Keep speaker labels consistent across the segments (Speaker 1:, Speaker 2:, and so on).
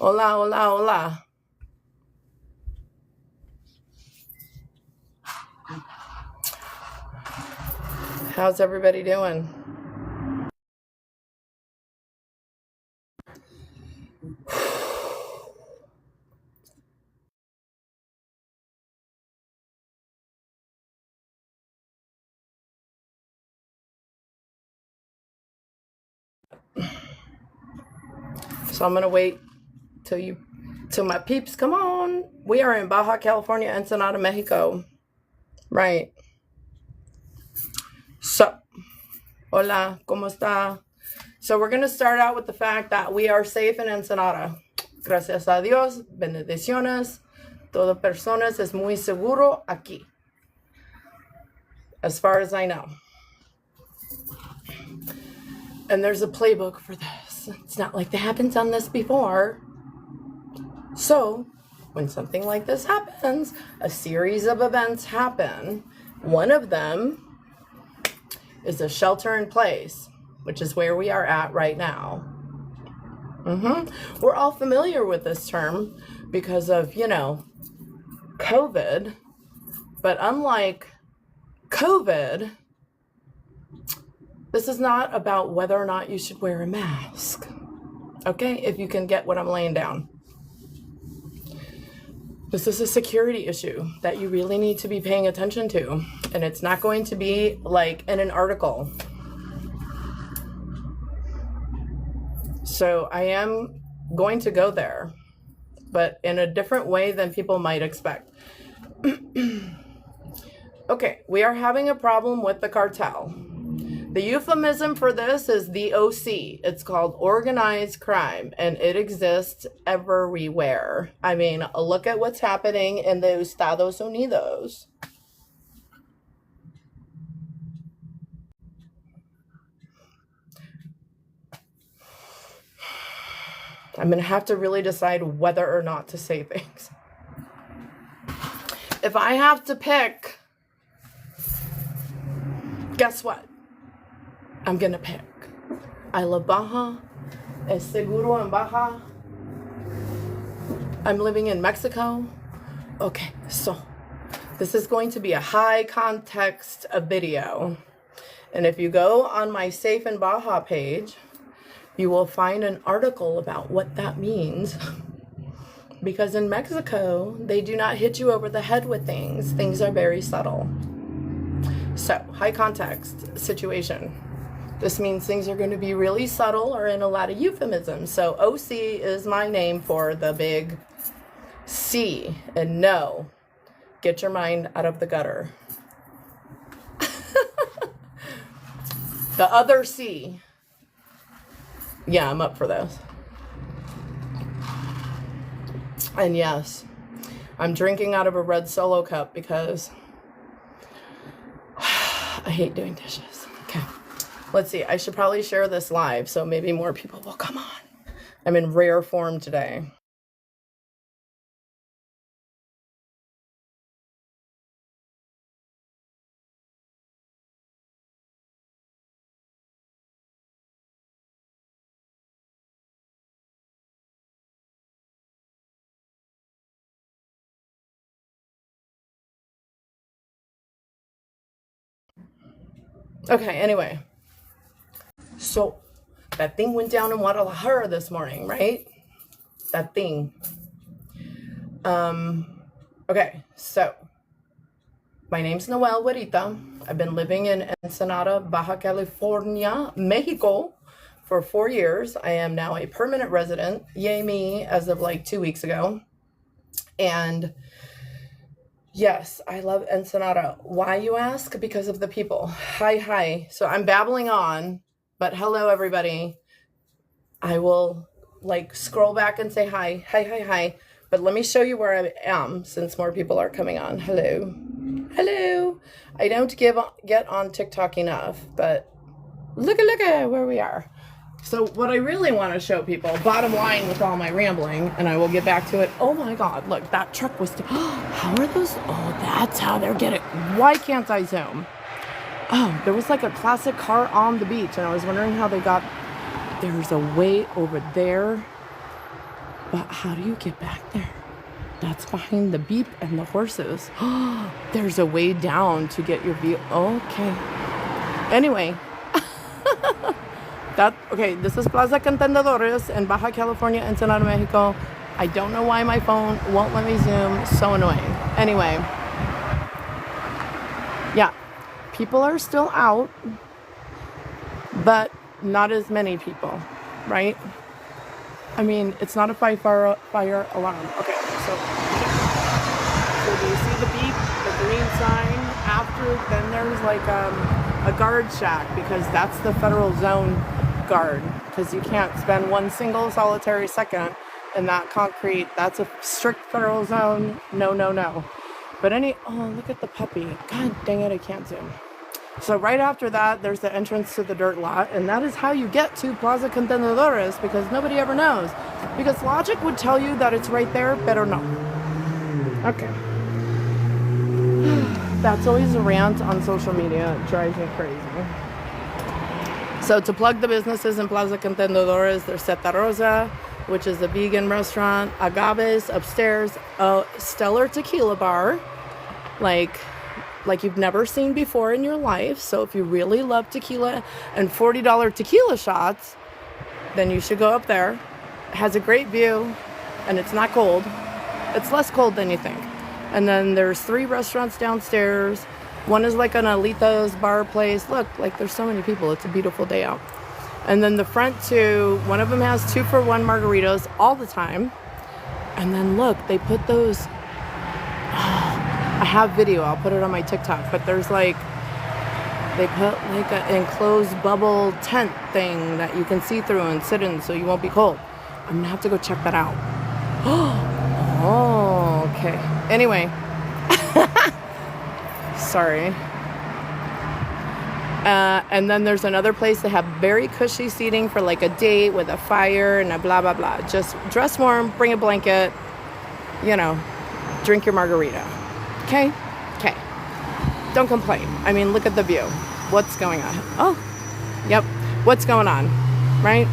Speaker 1: Hola, hola, hola. How's everybody doing? So I'm gonna wait till my peeps come on. We are in Baja California, Ensenada, Mexico. Right. So, hola, ¿cómo está? So we're gonna start out with the fact that we are safe in Ensenada. Gracias a Dios, bendiciones. Todo personas es muy seguro aquí, as far as I know. And there's a playbook for this. It's not like they haven't done this before. So, when something like this happens, a series of events happen. One of them is a shelter in place, which is where we are at right now. We're all familiar with this term because of, COVID. But unlike COVID, this is not about whether or not you should wear a mask. Okay? If you can get what I'm laying down. This is a security issue that you really need to be paying attention to. And it's not going to be like in an article. So I am going to go there, but in a different way than people might expect. Okay, we are having a problem with the cartel. The euphemism for this is the OC. It's called organized crime, and it exists everywhere. I mean, look at what's happening in the Estados Unidos. I'm going to have to really decide whether or not to say things. If I have to pick, guess what? I'm going to pick. I love Baja. Es seguro en Baja. I'm living in Mexico. Okay, so this is going to be a high context video. And if you go on my Safe in Baja page, you will find an article about what that means. Because in Mexico, they do not hit you over the head with things. Things are very subtle. So, high context situation. This means things are going to be really subtle or in a lot of euphemisms. So, OC is my name for the big C. And no, get your mind out of the gutter. The other C. Yeah, I'm up for this. And yes, I'm drinking out of a red Solo cup because I hate doing dishes. Okay, let's see. I should probably share this live so maybe more people will come on. I'm in rare form today. Okay, anyway. So that thing went down in Guadalajara this morning, right? That thing. Okay, so my name's Noel Huerita. I've been living in Ensenada, Baja California, Mexico for 4 years. I am now a permanent resident, yay me, as of like 2 weeks ago. And yes, I love Ensenada. Why, you ask? Because of the people. Hi. So I'm babbling on, but hello, everybody. I will scroll back and say hi. But let me show you where I am since more people are coming on. Hello. I don't get on TikTok enough, but look at where we are. So what I really want to show people, bottom line with all my rambling, and I will get back to it. Oh my God, look, that truck was, how are those? Oh, that's how they're getting, why can't I zoom? Oh, there was like a classic car on the beach, and I was wondering how they got, there's a way over there. But how do you get back there? That's behind the beep and the horses. There's a way down to get your view. Okay. Anyway. This is Plaza Contendedores in Baja California, Ensenada, Mexico. I don't know why my phone won't let me zoom. So annoying. Anyway. Yeah. People are still out, but not as many people, right? I mean, it's not a fire alarm. Okay, so do you see the beep, the green sign? Then there's like a guard shack, because that's the federal zone guard, because you can't spend one single solitary second in that concrete. That's a strict federal zone. No. But look at the puppy. God dang it, I can't zoom. So right after that, there's the entrance to the dirt lot, and that is how you get to Plaza Contendedores, because nobody ever knows. Because logic would tell you that it's right there, pero no. Okay. That's always a rant on social media. It drives me crazy. So to plug the businesses in Plaza Contendedores, there's Seta Rosa, which is a vegan restaurant, Agaves upstairs, a stellar tequila bar, like you've never seen before in your life. So if you really love tequila and $40 tequila shots, then you should go up there. It has a great view, and it's not cold. It's less cold than you think. And then there's 3 restaurants downstairs. One is like an Alita's bar place. Look, like there's so many people. It's a beautiful day out. And then the front 2, one of them has 2-for-1 margaritas all the time. And then look, they put those... I have video, I'll put it on my TikTok, but there's they put like an enclosed bubble tent thing that you can see through and sit in so you won't be cold. I'm gonna have to go check that out. Oh, okay. Anyway. Sorry. And then there's another place that have very cushy seating for like a date with a fire and a blah, blah, blah. Just dress warm, bring a blanket, drink your margarita. Okay? Don't complain. I mean, look at the view. What's going on? Oh, yep. What's going on? Right?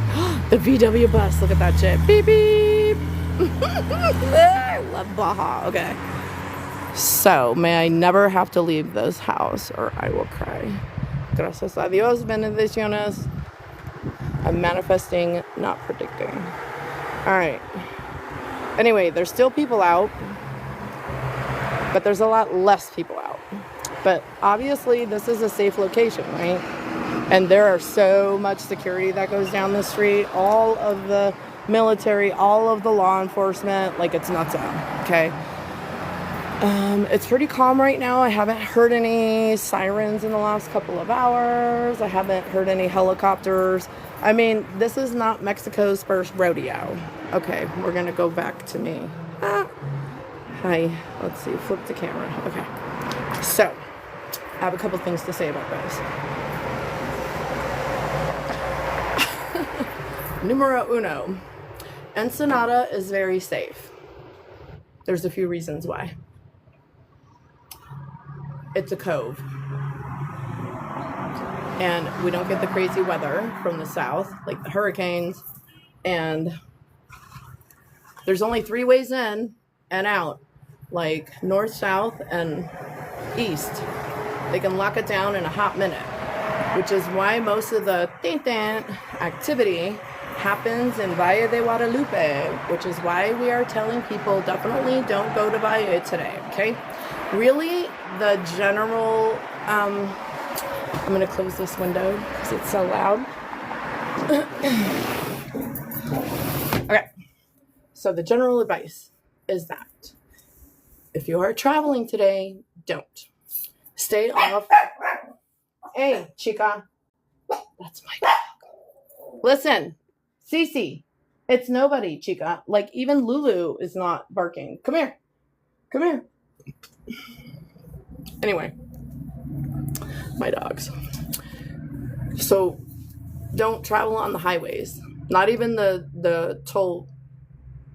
Speaker 1: The VW bus. Look at that shit. Beep, beep. I love Baja. Okay. So, may I never have to leave this house or I will cry. Gracias a Dios, bendiciones. I'm manifesting, not predicting. All right. Anyway, there's still people out, but there's a lot less people out. But obviously, this is a safe location, right? And there are so much security that goes down the street. All of the military, all of the law enforcement, like it's nuts out, okay? It's pretty calm right now. I haven't heard any sirens in the last couple of hours. I haven't heard any helicopters. I mean, this is not Mexico's first rodeo. Okay, we're gonna go back to me. Hi, let's see, flip the camera. Okay, so I have a couple things to say about this. Numero uno, Ensenada is very safe. There's a few reasons why. It's a cove. And we don't get the crazy weather from the south, like the hurricanes. And there's only 3 ways in and out, like north, south, and east. They can lock it down in a hot minute, which is why most of the activity happens in Valle de Guadalupe, which is why we are telling people definitely don't go to Valle today, okay? Really, the general, I'm going to close this window because it's so loud. Okay, so the general advice is that if you are traveling today, don't. Stay off. Hey, chica. That's my dog. Listen, Cece, it's nobody, chica. Like, even Lulu is not barking. Come here. Come here. Anyway, my dogs. So, don't travel on the highways. Not even the toll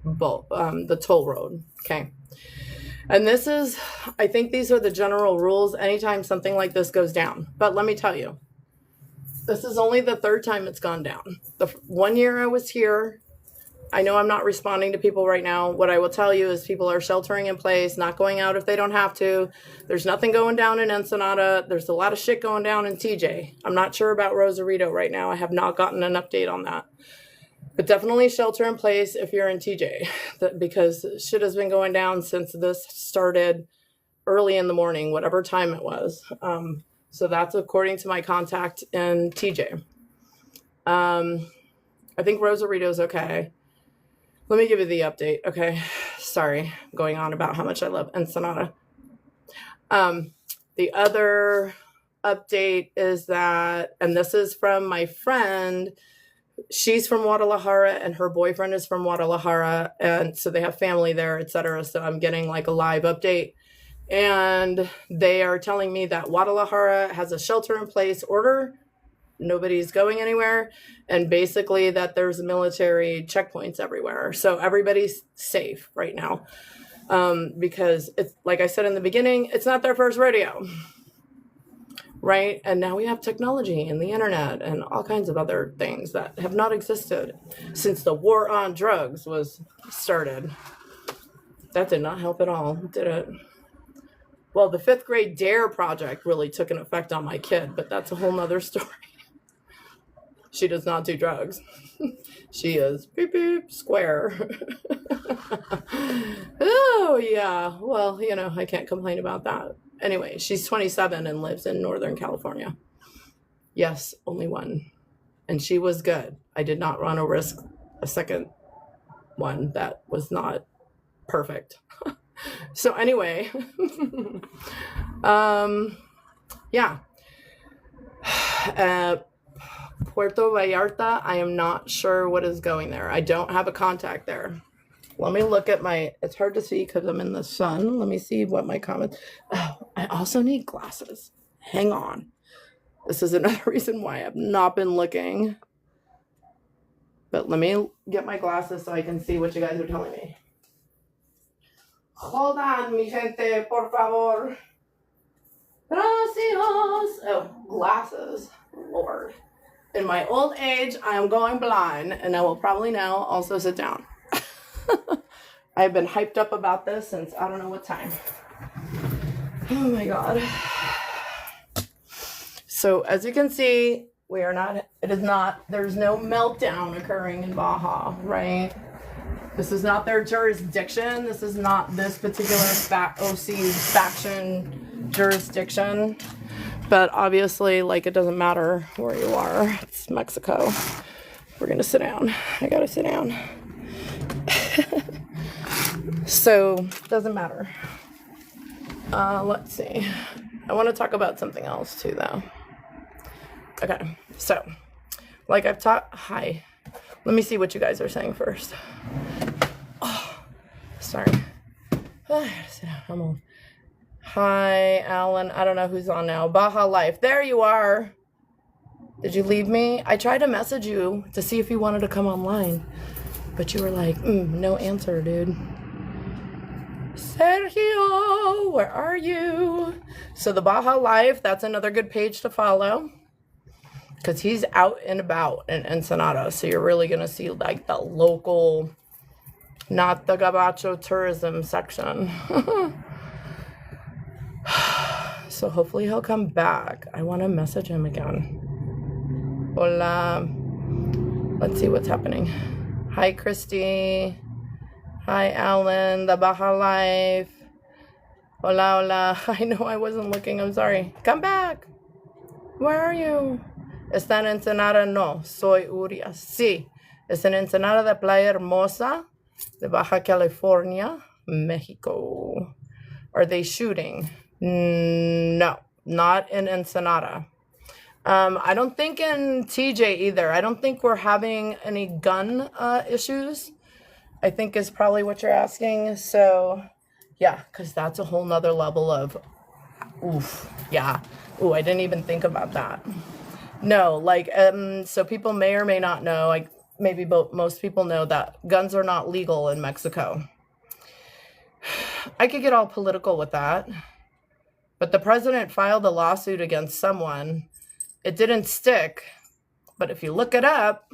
Speaker 1: road. Okay. And this is, I think these are the general rules anytime something like this goes down. But let me tell you, this is only the 3rd time it's gone down. The 1 year I was here, I know I'm not responding to people right now. What I will tell you is people are sheltering in place, not going out if they don't have to. There's nothing going down in Ensenada. There's a lot of shit going down in TJ. I'm not sure about Rosarito right now. I have not gotten an update on that. But definitely shelter in place if you're in TJ, because shit has been going down since this started early in the morning, whatever time it was. So that's according to my contact in TJ. I think Rosarito's okay. Let me give you the update, okay? Sorry, I'm going on about how much I love Ensenada. The other update is that, and this is from my friend, she's from Guadalajara and her boyfriend is from Guadalajara, and so they have family there, etc. So I'm getting like a live update, and they are telling me that Guadalajara has a shelter in place order. Nobody's going anywhere, and basically that there's military checkpoints everywhere. So everybody's safe right now, because it's like I said in the beginning, it's not their first rodeo, right? And now we have technology and the internet and all kinds of other things that have not existed since the war on drugs was started. That did not help at all, did it? Well, the 5th grade DARE project really took an effect on my kid, but that's a whole nother story. She does not do drugs. She is beep, beep, square. Oh, yeah. Well, you know, I can't complain about that. Anyway, she's 27 and lives in Northern California. Yes, only one. And she was good. I did not want to risk a second one that was not perfect. So anyway, yeah. Puerto Vallarta, I am not sure what is going there. I don't have a contact there. Let me look at my, it's hard to see because I'm in the sun. Let me see what my comments, oh, I also need glasses. Hang on. This is another reason why I've not been looking. But let me get my glasses so I can see what you guys are telling me. Hold on, mi gente, por favor. Gracias. Oh, glasses. Lord. In my old age, I am going blind, and I will probably now also sit down. I've been hyped up about this since I don't know what time. Oh my God. So as you can see, we are not, it is not, there's no meltdown occurring in Baja, right? This is not their jurisdiction. This is not this particular OC's faction jurisdiction. But obviously, like, it doesn't matter where you are. It's Mexico. We're going to sit down. I got to sit down. So, doesn't matter. Let's see. I want to talk about something else, too, though. Okay. So, like I've taught... Hi. Let me see what you guys are saying first. Oh, sorry. Oh, I got to sit down. I'm on. Hi, Alan. I don't know who's on now. Baja Life. There you are. Did you leave me? I tried to message you to see if you wanted to come online. But you were like, no answer, dude. Sergio, where are you? So the Baja Life, that's another good page to follow. Because he's out and about in Ensenada. So you're really going to see like the local, not the Gabacho tourism section. So hopefully he'll come back. I want to message him again. Hola. Let's see what's happening. Hi, Christy. Hi, Alan. The Baja Life. Hola, hola. I know I wasn't looking. I'm sorry. Come back. Where are you? ¿Está en Ensenada? No. Soy Urias. Sí. Es en Ensenada de Playa Hermosa de Baja California, Mexico. Are they shooting? No, not in Ensenada. I don't think in TJ either. I don't think we're having any gun issues, I think is probably what you're asking. So, yeah, because that's a whole nother level of, oof, yeah. Ooh, I didn't even think about that. No, like, so people may or may not know, like maybe most people know that guns are not legal in Mexico. I could get all political with that. But the president filed a lawsuit against someone. It didn't stick. But if you look it up,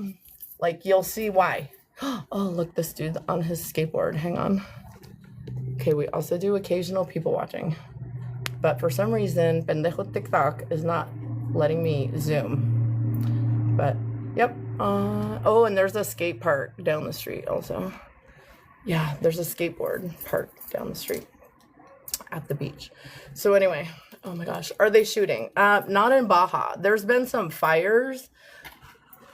Speaker 1: like, you'll see why. Oh, look, this dude on his skateboard. Hang on. Okay, we also do occasional people watching. But for some reason, pendejo TikTok is not letting me zoom. But, yep. Oh, and there's a skate park down the street also. Yeah, there's a skateboard park down the street at the beach. So anyway, oh my gosh, are they shooting? Not in Baja. There's been some fires.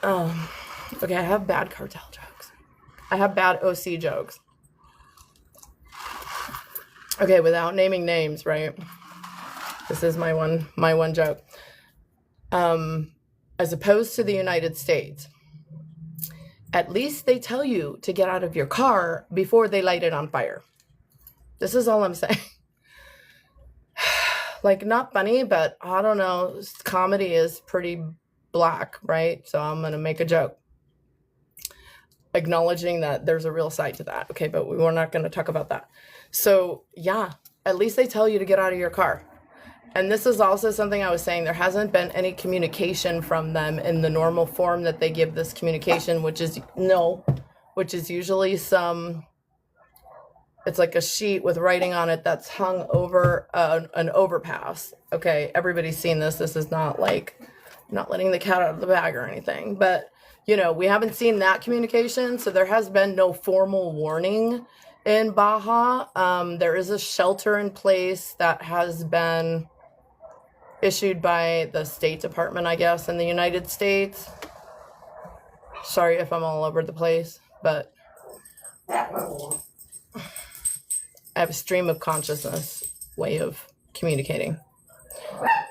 Speaker 1: Okay, I have bad cartel jokes. I have bad OC jokes. Okay, without naming names, right? This is my one joke. As opposed to the United States, at least they tell you to get out of your car before they light it on fire. This is all I'm saying. Like, not funny, but I don't know. Comedy is pretty black, right? So I'm going to make a joke, acknowledging that there's a real side to that. Okay, but we're not going to talk about that. So yeah, at least they tell you to get out of your car. And this is also something I was saying. There hasn't been any communication from them in the normal form that they give this communication, which is usually it's like a sheet with writing on it that's hung over an overpass. Okay, everybody's seen this. This is not like, not letting the cat out of the bag or anything. But, we haven't seen that communication. So there has been no formal warning in Baja. There is a shelter in place that has been issued by the State Department, I guess, in the United States. Sorry if I'm all over the place, but I have a stream of consciousness way of communicating. I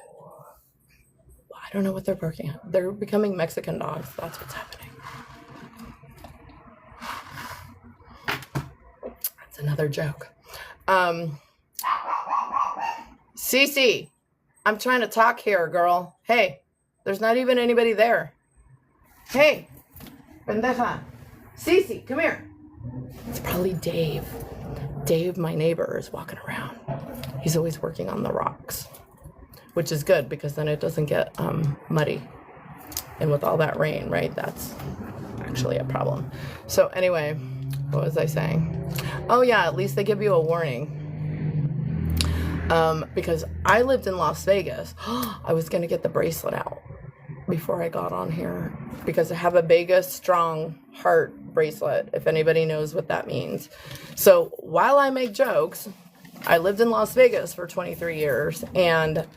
Speaker 1: don't know what they're barking at. They're becoming Mexican dogs. That's what's happening. That's another joke. Cece, I'm trying to talk here, girl. Hey, there's not even anybody there. Hey, pendeja. Cece, come here. It's probably Dave. Dave, my neighbor, is walking around. He's always working on the rocks, which is good because then it doesn't get muddy. And with all that rain, right, that's actually a problem. So anyway, what was I saying? Oh yeah, at least they give you a warning. Because I lived in Las Vegas. I was going to get the bracelet out before I got on here because I have a Vegas strong heart bracelet, if anybody knows what that means. So while I make jokes, I lived in Las Vegas for 23 years, and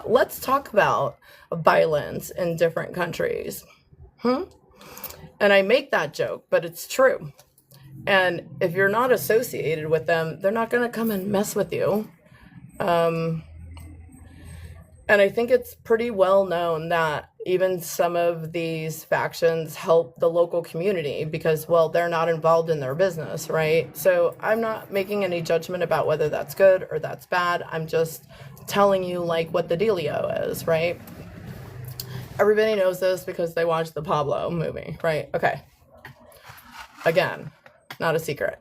Speaker 1: let's talk about violence in different countries. And I make that joke, but it's true. And if you're not associated with them, they're not going to come and mess with you. And I think it's pretty well known that even some of these factions help the local community because, well, they're not involved in their business, right? So I'm not making any judgment about whether that's good or that's bad. I'm just telling you like what the dealio is, right? Everybody knows this because they watched the Pablo movie, right? Okay. Again, not a secret.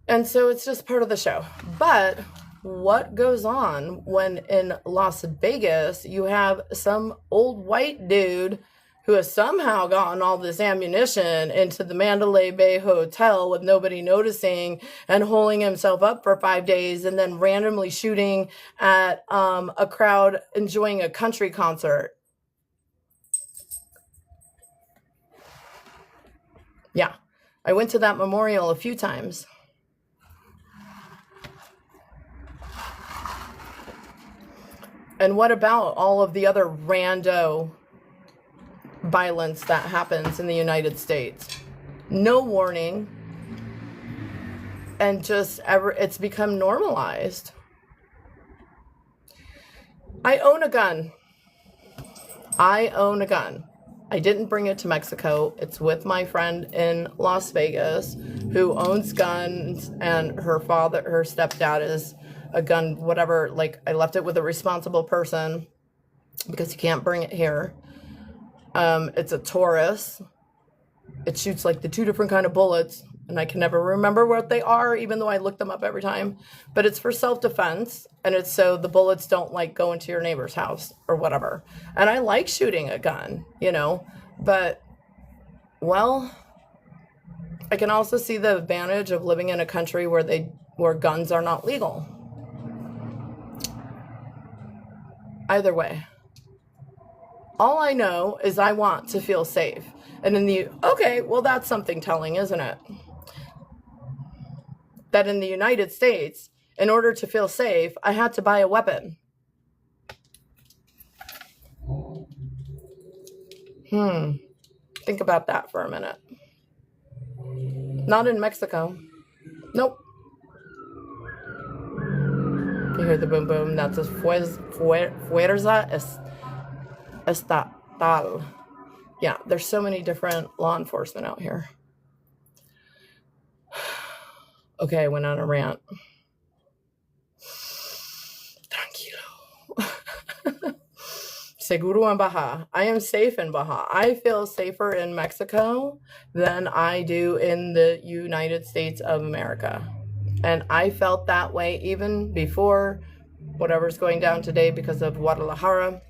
Speaker 1: And so it's just part of the show. But what goes on when in Las Vegas you have some old white dude who has somehow gotten all this ammunition into the Mandalay Bay Hotel with nobody noticing and holding himself up for 5 days and then randomly shooting at a crowd enjoying a country concert? Yeah, I went to that memorial a few times. And what about all of the other rando violence that happens in the United States? No warning. And just it's become normalized. I own a gun. I didn't bring it to Mexico. It's with my friend in Las Vegas who owns guns, and her stepdad is a gun, whatever. Like, I left it with a responsible person because you can't bring it here. It's a Taurus. It shoots like the 2 different kind of bullets, and I can never remember what they are, even though I look them up every time. But it's for self-defense, and it's so the bullets don't like go into your neighbor's house or whatever. And I like shooting a gun, but, well, I can also see the advantage of living in a country where guns are not legal. Either way, all I know is I want to feel safe. And okay, well, that's something telling, isn't it? That in the United States, in order to feel safe, I had to buy a weapon. Think about that for a minute. Not in Mexico. Nope. You hear the boom boom. That's a fuerza estatal. Yeah, there's so many different law enforcement out here. Okay, I went on a rant. Tranquilo. Seguro en Baja. I am safe in Baja. I feel safer in Mexico than I do in the United States of America. And I felt that way even before whatever's going down today because of Guadalajara.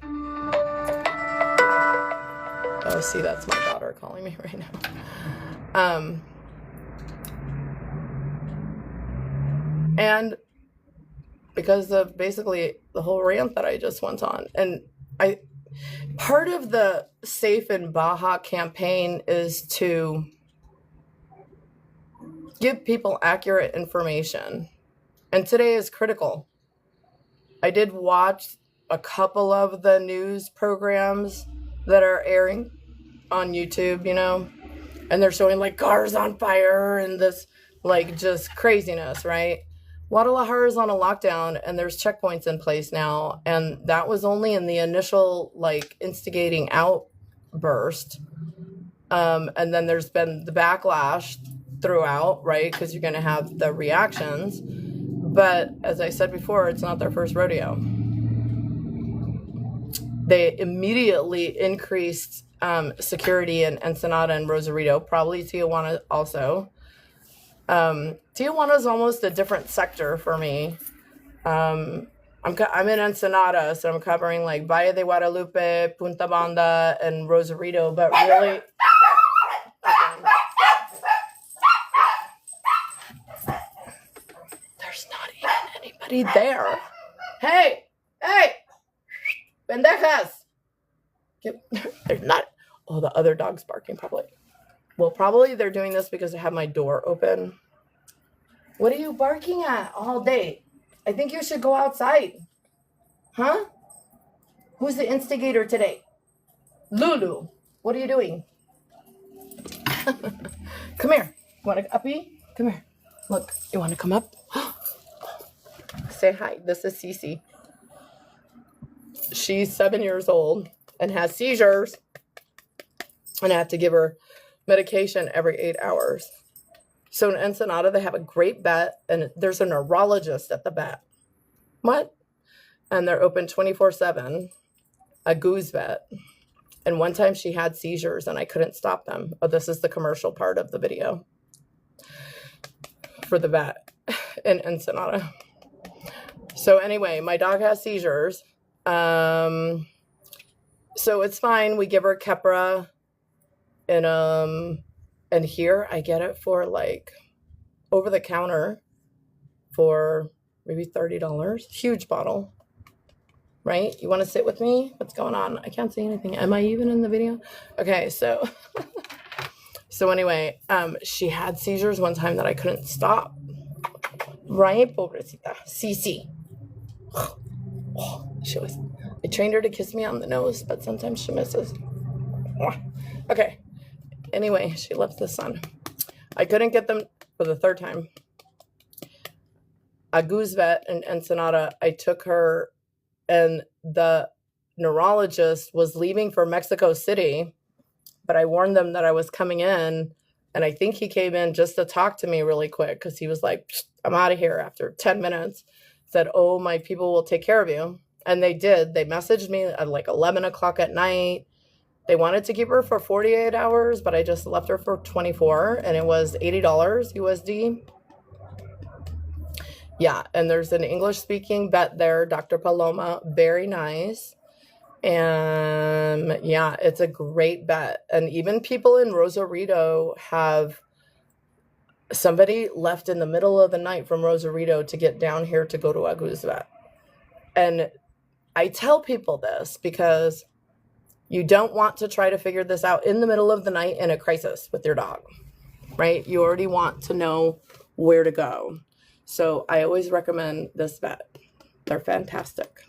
Speaker 1: Oh, see, that's my daughter calling me right now. And because of basically the whole rant that I just went on. And part of the Safe in Baja campaign is to give people accurate information. And today is critical. I did watch a couple of the news programs that are airing on YouTube, and they're showing like cars on fire and this like just craziness, right? Guadalajara is on a lockdown and there's checkpoints in place now. And that was only in the initial like instigating outburst. And then there's been the backlash throughout, right? Because you're going to have the reactions. But as I said before, it's not their first rodeo. They immediately increased security in Ensenada and Rosarito, probably Tijuana also. Tijuana is almost a different sector for me. I'm in Ensenada, so I'm covering like Valle de Guadalupe, Punta Banda, and Rosarito, but really... There's not even anybody there. Hey! Pendejas! They're not... Oh, the other dog's barking probably. Well, probably they're doing this because I have my door open. What are you barking at all day? I think you should go outside. Huh? Who's the instigator today? Lulu. What are you doing? Come here. You want to uppy? Come here. Look, you want to come up? Say hi. This is Cece. She's 7 years old and has seizures. And I have to give her medication every 8 hours. So in Ensenada, they have a great vet, and there's a neurologist at the vet. What? And they're open 24/7, a goose vet. And one time she had seizures, and I couldn't stop them. Oh, this is the commercial part of the video for the vet in Ensenada. So anyway, my dog has seizures. So it's fine. We give her Keppra. And here I get it for like over the counter for maybe $30. Huge bottle. Right? You want to sit with me? What's going on? I can't see anything. Am I even in the video? Okay, so anyway, she had seizures one time that I couldn't stop. Right? Pobrecita. Cici. I trained her to kiss me on the nose, but sometimes she misses. Okay. Anyway, she loves the sun. I couldn't get them for the third time. A goose vet in Ensenada, I took her, and the neurologist was leaving for Mexico City, but I warned them that I was coming in, and I think he came in just to talk to me really quick because he was like, I'm out of here after 10 minutes. Said, oh, my people will take care of you. And they did. They messaged me at like 11 o'clock at night. They wanted to keep her for 48 hours, but I just left her for 24, and it was $80 USD. Yeah, and there's an English-speaking vet there, Dr. Paloma, very nice. And yeah, it's a great vet. And even people in Rosarito have Somebody left in the middle of the night from Rosarito to get down here to go to a goose vet. And I tell people this because you don't want to try to figure this out in the middle of the night in a crisis with your dog, right? You already want to know where to go. So I always recommend this vet. They're fantastic.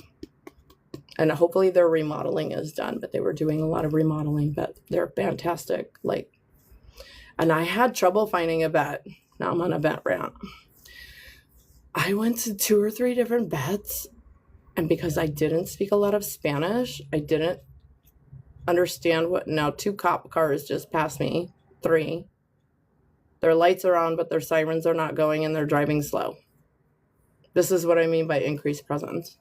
Speaker 1: And hopefully their remodeling is done, but they were doing a lot of remodeling, but they're fantastic. And I had trouble finding a vet. Now I'm on a vet rant. I went to 2 or 3 different vets, and because I didn't speak a lot of Spanish, I didn't understand now 2 cop cars just passed me, 3. Their lights are on, but their sirens are not going, and they're driving slow. This is what I mean by increased presence.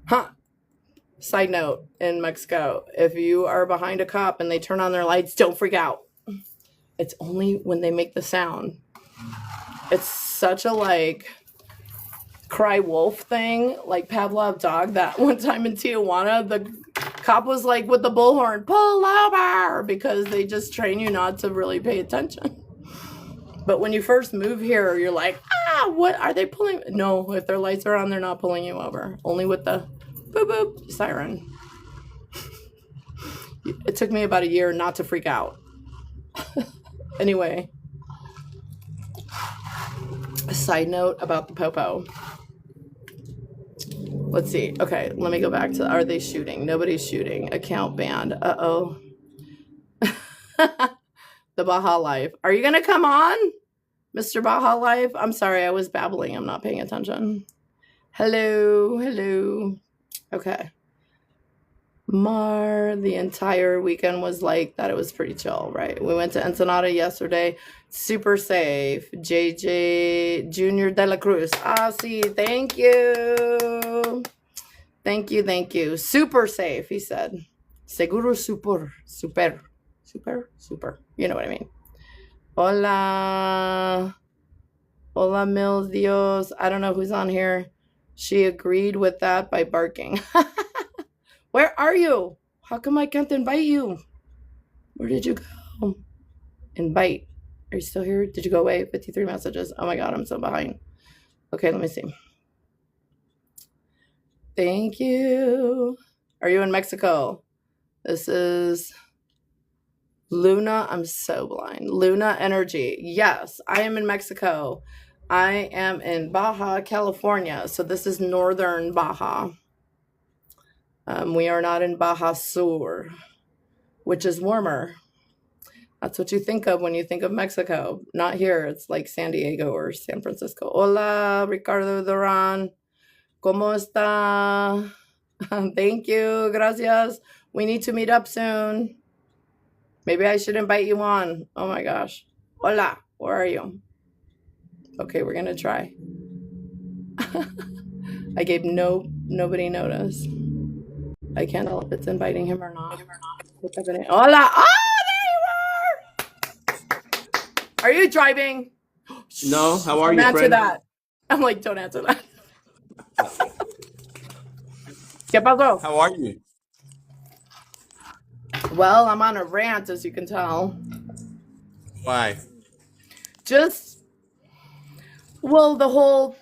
Speaker 1: Huh. Side note, in Mexico, if you are behind a cop and they turn on their lights, don't freak out. It's only when they make the sound. It's such a cry wolf thing, like Pavlov dog. That one time in Tijuana, the cop was like with the bullhorn, pull over, because they just train you not to really pay attention. But when you first move here, you're like, what are they pulling? No, if their lights are on, they're not pulling you over. Only with the boop boop siren. It took me about a year not to freak out. Anyway, a side note about the popo. Let's see. Okay, let me go back to, are they shooting? Nobody's shooting. Account banned. Uh-oh. The Baja Life. Are you going to come on, Mr. Baja Life? I'm sorry, I was babbling. I'm not paying attention. Hello, hello. Okay. The entire weekend was like that. It was pretty chill, right? We went to Ensenada yesterday. Super safe. JJ Junior de la Cruz. Sí, thank you. Thank you, thank you. Super safe, he said. Seguro super. You know what I mean. Hola. Hola, mil Dios. I don't know who's on here. She agreed with that by barking. Where are you? How come I can't invite you? Where did you go? Invite. Are you still here? Did you go away? 53 messages. Oh my God, I'm so behind. Okay, let me see. Thank you. Are you in Mexico? This is Luna. I'm so blind. Luna Energy. Yes, I am in Mexico. I am in Baja, California. So this is northern Baja. We are not in Baja Sur, which is warmer. That's what you think of when you think of Mexico. Not here. It's like San Diego or San Francisco. Hola, Ricardo Duran. ¿Cómo está? Thank you. Gracias. We need to meet up soon. Maybe I should invite you on. Oh my gosh. Hola. Where are you? Okay, we're going to try. I gave nobody notice. I can't tell if it's inviting him or not. Hola. Oh, there you are. Are you driving?
Speaker 2: No. How are you,
Speaker 1: Don't answer
Speaker 2: friend?
Speaker 1: that. I'm like, don't answer that. ¿Qué pasó?
Speaker 2: How are you?
Speaker 1: Well, I'm on a rant, as you can tell.
Speaker 2: Why?
Speaker 1: The whole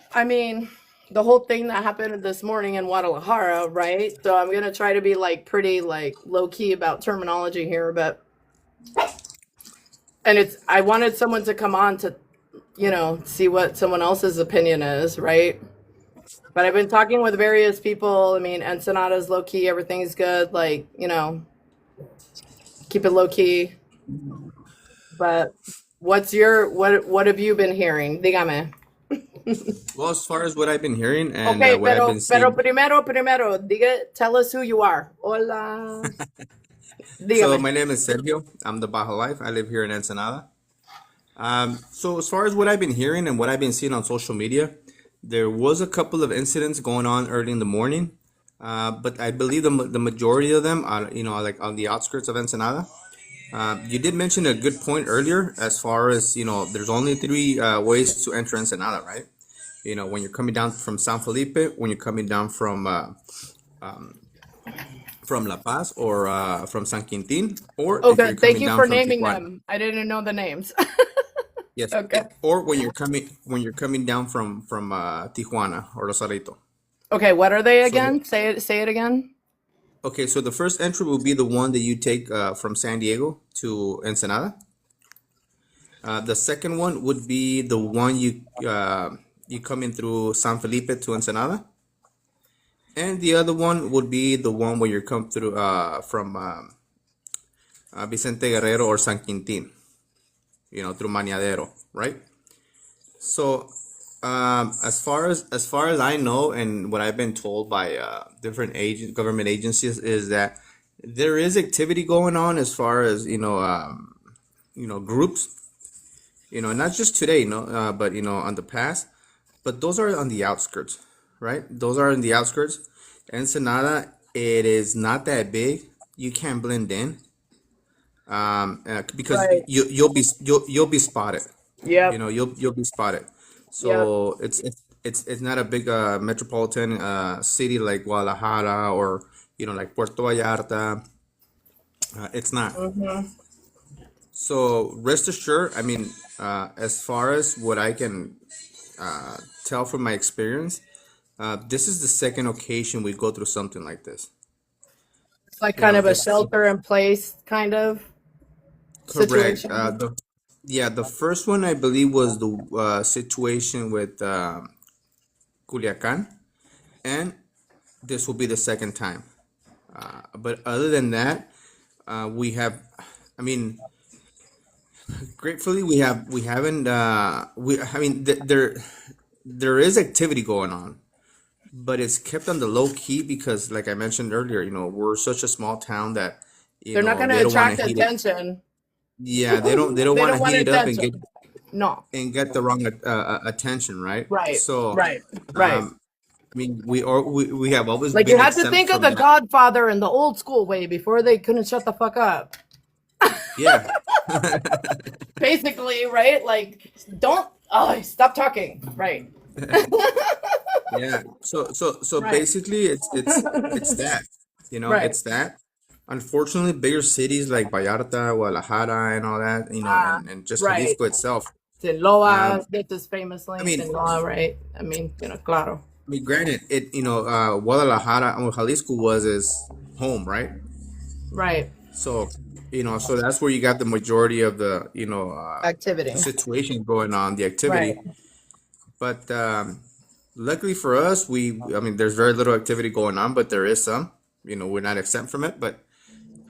Speaker 1: thing that happened this morning in Guadalajara, right? So I'm going to try to be pretty low key about terminology here, I wanted someone to come on to, see what someone else's opinion is, right? But I've been talking with various people. Ensenada's low key, everything's good, keep it low key. But what have you been hearing? Dígame.
Speaker 2: Well, as far as what I've been hearing and
Speaker 1: Okay,
Speaker 2: what I've been seeing.
Speaker 1: primero, tell us who you are. Hola.
Speaker 2: So
Speaker 1: Dígame.
Speaker 2: my name is Sergio. I'm the Baja Life. I live here in Ensenada. So as far as what I've been hearing and what I've been seeing on social media, there was a couple of incidents going on early in the morning. But I believe the majority of them are, like on the outskirts of Ensenada. You did mention a good point earlier as far as, there's only 3 ways to enter Ensenada, right? When you're coming down from San Felipe, when you're coming down from from La Paz or from San Quintin, or
Speaker 1: Oh,
Speaker 2: if you're
Speaker 1: good. Thank
Speaker 2: coming
Speaker 1: you
Speaker 2: down
Speaker 1: for
Speaker 2: from
Speaker 1: naming
Speaker 2: Tijuana.
Speaker 1: them. I didn't know the names.
Speaker 2: Yes,
Speaker 1: Okay.
Speaker 2: or when you're coming down from Tijuana or Rosarito.
Speaker 1: Okay, what are they
Speaker 2: So the,
Speaker 1: again? Say it again.
Speaker 2: okay, so the first entry will be the one that you take from San Diego to Ensenada. The second one would be the one you come in through San Felipe to Ensenada, and the other one would be the one where you come through from Vicente Guerrero or San Quintin, through Maniadero, right? So, as far as I know, and what I've been told by different government agencies is that there is activity going on as far as groups, not just today, but on the past, but those are on the outskirts, right? Those are in the outskirts. Ensenada, it is not that big. You can't blend in, because
Speaker 1: Right.
Speaker 2: you'll be spotted.
Speaker 1: Yep.
Speaker 2: You'll be spotted.
Speaker 1: Yep.
Speaker 2: So it's not a big metropolitan city like Guadalajara or like Puerto Vallarta. It's not.
Speaker 1: Hmm.
Speaker 2: So rest assured, I mean, as far as what I can tell from my experience, this is the second occasion we go through something like this.
Speaker 1: It's like kind of a
Speaker 2: It's
Speaker 1: shelter in place kind of
Speaker 2: correct.
Speaker 1: situation.
Speaker 2: The first one I believe was the situation with Culiacan, and this will be the second time. But other than that, we have, I mean, gratefully we haven't I mean there is activity going on, but it's kept on the low key because, like I mentioned earlier, we're such a small town that
Speaker 1: They're not going to
Speaker 2: they don't want to
Speaker 1: attract
Speaker 2: heat it.
Speaker 1: attention.
Speaker 2: Yeah, they don't
Speaker 1: They
Speaker 2: want
Speaker 1: don't
Speaker 2: to
Speaker 1: want
Speaker 2: heat it up
Speaker 1: attention. No.
Speaker 2: and get the wrong attention, right?
Speaker 1: Right.
Speaker 2: So,
Speaker 1: Right. Right.
Speaker 2: um, I mean, we have always
Speaker 1: Like you
Speaker 2: been
Speaker 1: had to
Speaker 2: exempt
Speaker 1: think of
Speaker 2: from
Speaker 1: the
Speaker 2: that.
Speaker 1: Godfather in the old school way before they couldn't shut the fuck up.
Speaker 2: Yeah.
Speaker 1: Basically, right? Like don't stop talking. Right.
Speaker 2: Yeah. So
Speaker 1: Right.
Speaker 2: basically it's that.
Speaker 1: Right.
Speaker 2: It's that. Unfortunately, bigger cities like Vallarta, Guadalajara and all that,
Speaker 1: Uh,
Speaker 2: and just
Speaker 1: right.
Speaker 2: Jalisco itself. Um,
Speaker 1: Sinloa, this is
Speaker 2: I
Speaker 1: famously
Speaker 2: mean,
Speaker 1: Sinloa, right? I mean, claro.
Speaker 2: granted, Guadalajara, Jalisco was his home, right?
Speaker 1: Right.
Speaker 2: So, so that's where you got the majority of the, the
Speaker 1: Activity.
Speaker 2: situation going on, the
Speaker 1: Right.
Speaker 2: activity. But luckily for us, I mean, there's very little activity going on, but there is some. We're not exempt from it, but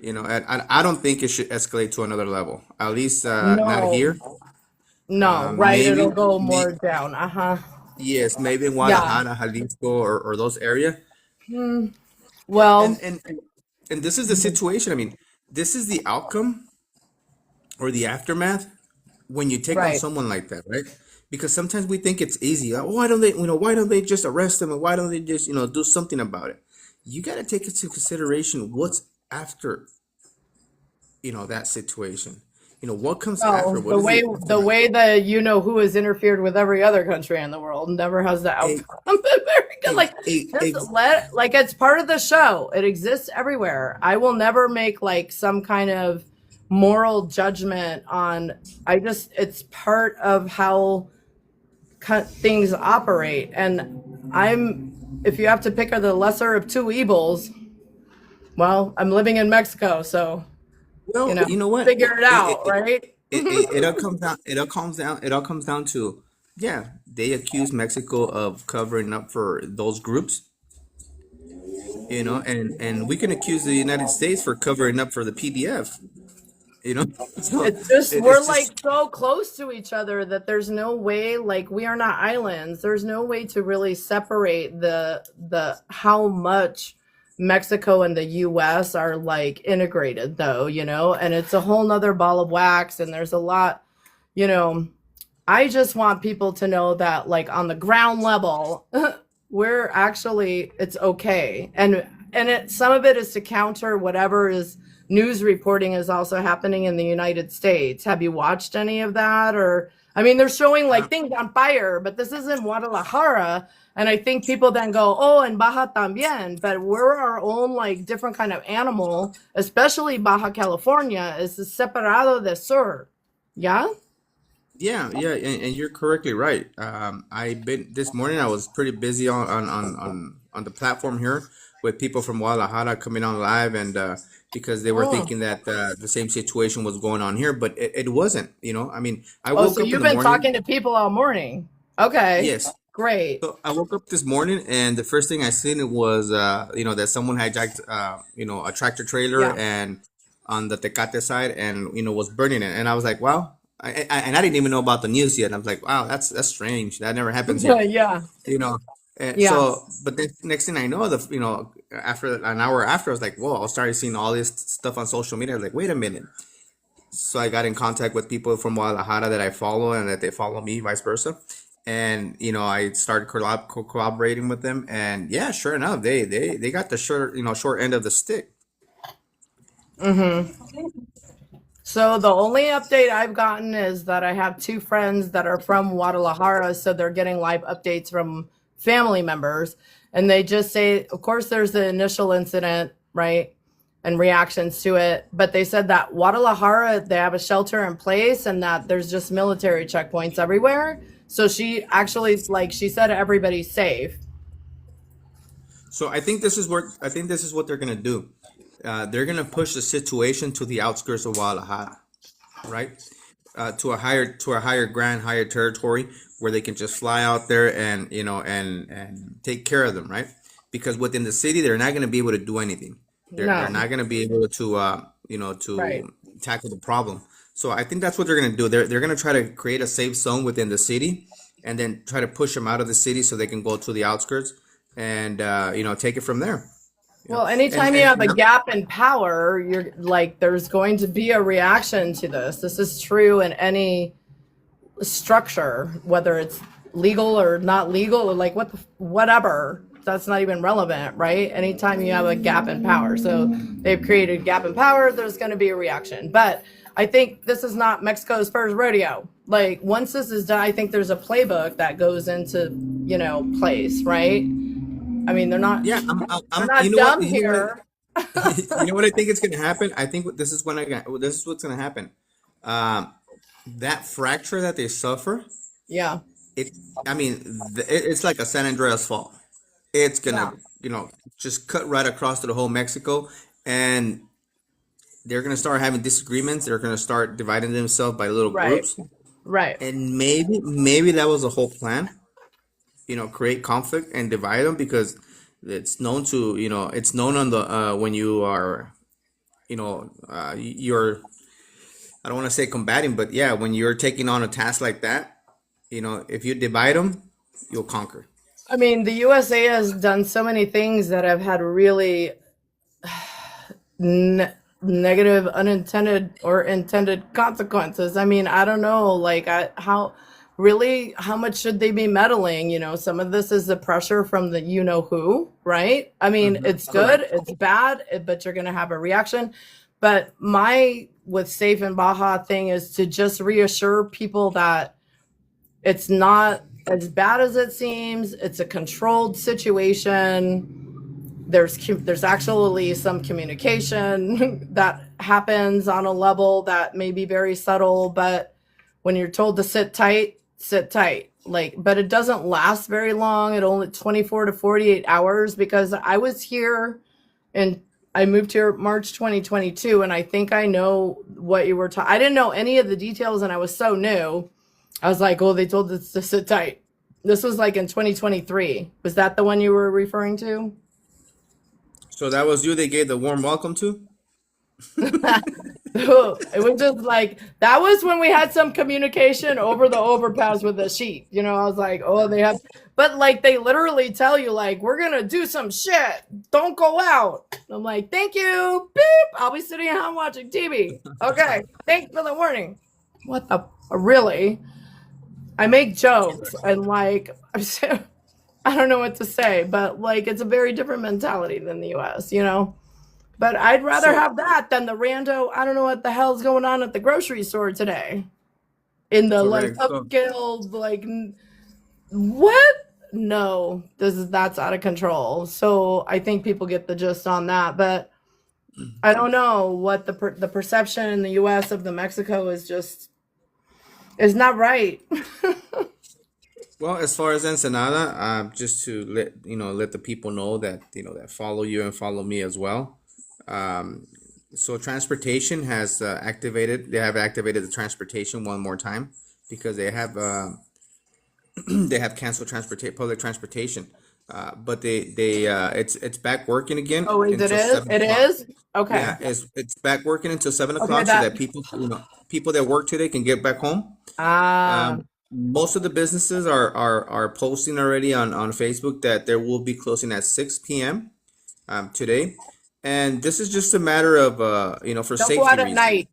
Speaker 2: I don't think it should escalate to another level. At least not
Speaker 1: No.
Speaker 2: here.
Speaker 1: No. Right. It'll
Speaker 2: Maybe,
Speaker 1: go more down. Uh-huh.
Speaker 2: yes, maybe in
Speaker 1: Yeah.
Speaker 2: Guadalajara, Jalisco, or those area.
Speaker 1: Hmm.
Speaker 2: And
Speaker 1: Well,
Speaker 2: and and this is the situation. I mean, this is the outcome or the aftermath when you take on
Speaker 1: right.
Speaker 2: someone like that, right? Because sometimes we think it's easy. Like, why don't they, why don't they just arrest them, and why don't they just, do something about it? You got to take into consideration what's after, that situation. What comes after?
Speaker 1: Well,
Speaker 2: What is the
Speaker 1: the
Speaker 2: aftermath?
Speaker 1: way that who has interfered with every other country in the world never has the
Speaker 2: A,
Speaker 1: outcome been very good. Like just
Speaker 2: a,
Speaker 1: like it's part of the show. It exists everywhere. I will never make like some kind of moral judgment on. It's part of how things operate, and if you have to pick the lesser of two evils, well, I'm living in Mexico, so you
Speaker 2: well,
Speaker 1: know,
Speaker 2: you know what?
Speaker 1: figure it out, right?
Speaker 2: It all comes down to, yeah, they accuse Mexico of covering up for those groups, and we can accuse the United States for covering up for the PDF, so
Speaker 1: It's just we're
Speaker 2: it's
Speaker 1: like
Speaker 2: just,
Speaker 1: so close to each other that there's no way, like we are not islands. There's no way to really separate the how much Mexico and the US are like integrated though, and it's a whole nother ball of wax, and there's a lot, you know, I just want people to know that like on the ground level, it's okay. And some of it is to counter whatever is news reporting is also happening in the United States. Have you watched any of that? Or, I mean, they're showing
Speaker 2: Uh,
Speaker 1: like things on fire, but this is in Guadalajara. And I think people then go, oh, and Baja también. But we're our own, like, different kind of animal, especially Baja California is separado de sur. Yeah?
Speaker 2: yeah, yeah, and you're correctly right. I've been this morning. I was pretty busy on the platform here with people from Guadalajara coming on live, and because they were
Speaker 1: Oh.
Speaker 2: thinking that the same situation was going on here, but it wasn't. I mean, I
Speaker 1: Oh,
Speaker 2: woke
Speaker 1: so
Speaker 2: up in
Speaker 1: you've
Speaker 2: the
Speaker 1: been
Speaker 2: morning.
Speaker 1: talking to people all morning. Okay.
Speaker 2: Yes,
Speaker 1: Great.
Speaker 2: so I woke up this morning, and the first thing I seen it was, that someone hijacked, a tractor trailer
Speaker 1: Yeah.
Speaker 2: and on the Tecate side, and was burning it. And I was like, wow. And I didn't even know about the news yet. And I was like, wow, that's strange. That never happens here,
Speaker 1: Yeah.
Speaker 2: you know. And
Speaker 1: Yeah.
Speaker 2: so, but then next thing I know, after an hour after, I was like, whoa, I started seeing all this stuff on social media. I was like, wait a minute. So I got in contact with people from Guadalajara that I follow and that they follow me, vice versa. And I started collaborating with them, and yeah, sure enough, they got the short end of the stick.
Speaker 1: Hmm. So the only update I've gotten is that I have two friends that are from Guadalajara, so they're getting live updates from family members, and they just say, of course, there's the initial incident, right, and reactions to it, but they said that Guadalajara they have a shelter in place and that there's just military checkpoints everywhere. So she actually, like she said, everybody's safe.
Speaker 2: So I think this is what they're gonna do. They're gonna push the situation to the outskirts of Guadalajara, right? To a higher ground, higher territory where they can just fly out there and and take care of them, right? Because within the city, they're not going to be able to do anything. They're
Speaker 1: No,
Speaker 2: not going to be able to
Speaker 1: right.
Speaker 2: tackle the problem. So I think that's what they're going to do. They're going to try to create a safe zone within the city, and then try to push them out of the city so they can go to the outskirts and take it from there. You know,
Speaker 1: Well,
Speaker 2: and
Speaker 1: anytime you
Speaker 2: and,
Speaker 1: have a
Speaker 2: and I'm,
Speaker 1: gap in power, you're like, there's going to be a reaction to this. This is true in any structure, whether it's legal or not legal, or like whatever. That's not even relevant, right? Anytime you have a gap in power. So they've created a gap in power, there's going to be a reaction. But I think this is not Mexico's first rodeo. Like, once this is done, I think there's a playbook that goes into, place, right? I mean,
Speaker 2: yeah,
Speaker 1: they're
Speaker 2: I'm
Speaker 1: not dumb
Speaker 2: you know what
Speaker 1: here.
Speaker 2: you know what I think is going to happen. I think this is what's going to happen. Um, that fracture that they suffer,
Speaker 1: Yeah.
Speaker 2: it, I mean, it's like a San Andreas fault. It's
Speaker 1: Yeah.
Speaker 2: gonna, just cut right across to the whole Mexico, and they're gonna start having disagreements. They're gonna start dividing themselves by little
Speaker 1: Right.
Speaker 2: groups,
Speaker 1: Right.
Speaker 2: and maybe that was the whole plan. Create conflict and divide them because it's known on the when you are, you're, I don't want to say combating, but yeah, when you're taking on a task like that, if you divide them, you'll conquer.
Speaker 1: I mean, the USA has done so many things that have had really negative, unintended, or intended consequences. I mean, I don't know, like, how much should they be meddling? Some of this is the pressure from the who, right? I mean, it's good,
Speaker 2: Correct.
Speaker 1: it's bad, but you're going to have a reaction. But my with Safe and Baja thing is to just reassure people that it's not as bad as it seems. It's a controlled situation. There's actually some communication that happens on a level that may be very subtle, but when you're told to sit tight. Like, but it doesn't last very long. It only 24 to 48 hours, because I was here and I moved here March 2022, and I think I know what you were talking. I didn't know any of the details, and I was so new. I was like, oh, they told us to sit tight. This was like in 2023. Was that the one you were referring to?
Speaker 2: So that was you. They gave the warm welcome to.
Speaker 1: It was just like, that was when we had some communication over the overpass with the sheet. I was like, oh, they have, but like they literally tell you, like, we're gonna do some shit. Don't go out. I'm like, thank you. Beep. I'll be sitting at home watching TV. Okay. Thanks for the warning. What the really? I make jokes and like I don't know what to say, but like it's a very different mentality than the US. But I'd rather
Speaker 2: So
Speaker 1: have that than the rando. I don't know what the hell's going on at the grocery store today. In the like
Speaker 2: correct. So
Speaker 1: upscale, like what? No, that's out of control. So I think people get the gist on that, but I don't know what the perception in the U.S. of the Mexico is not right.
Speaker 2: well, as far as Ensenada, just to let the people know that that follow you and follow me as well. Um, so transportation has activated. They have activated the transportation one more time because they have they have canceled public transportation. But it's back working again
Speaker 1: Oh, is it
Speaker 2: until
Speaker 1: is?
Speaker 2: seven
Speaker 1: It
Speaker 2: o'clock.
Speaker 1: is? Okay.
Speaker 2: Yeah, it's back working until seven
Speaker 1: Okay,
Speaker 2: o'clock so
Speaker 1: that
Speaker 2: that people that work today can get back home.
Speaker 1: ah
Speaker 2: Most of the businesses are posting already on Facebook that there will be closing at 6 p.m. Today, and this is just a matter of for
Speaker 1: don't go
Speaker 2: safety
Speaker 1: out at
Speaker 2: reasons.
Speaker 1: night.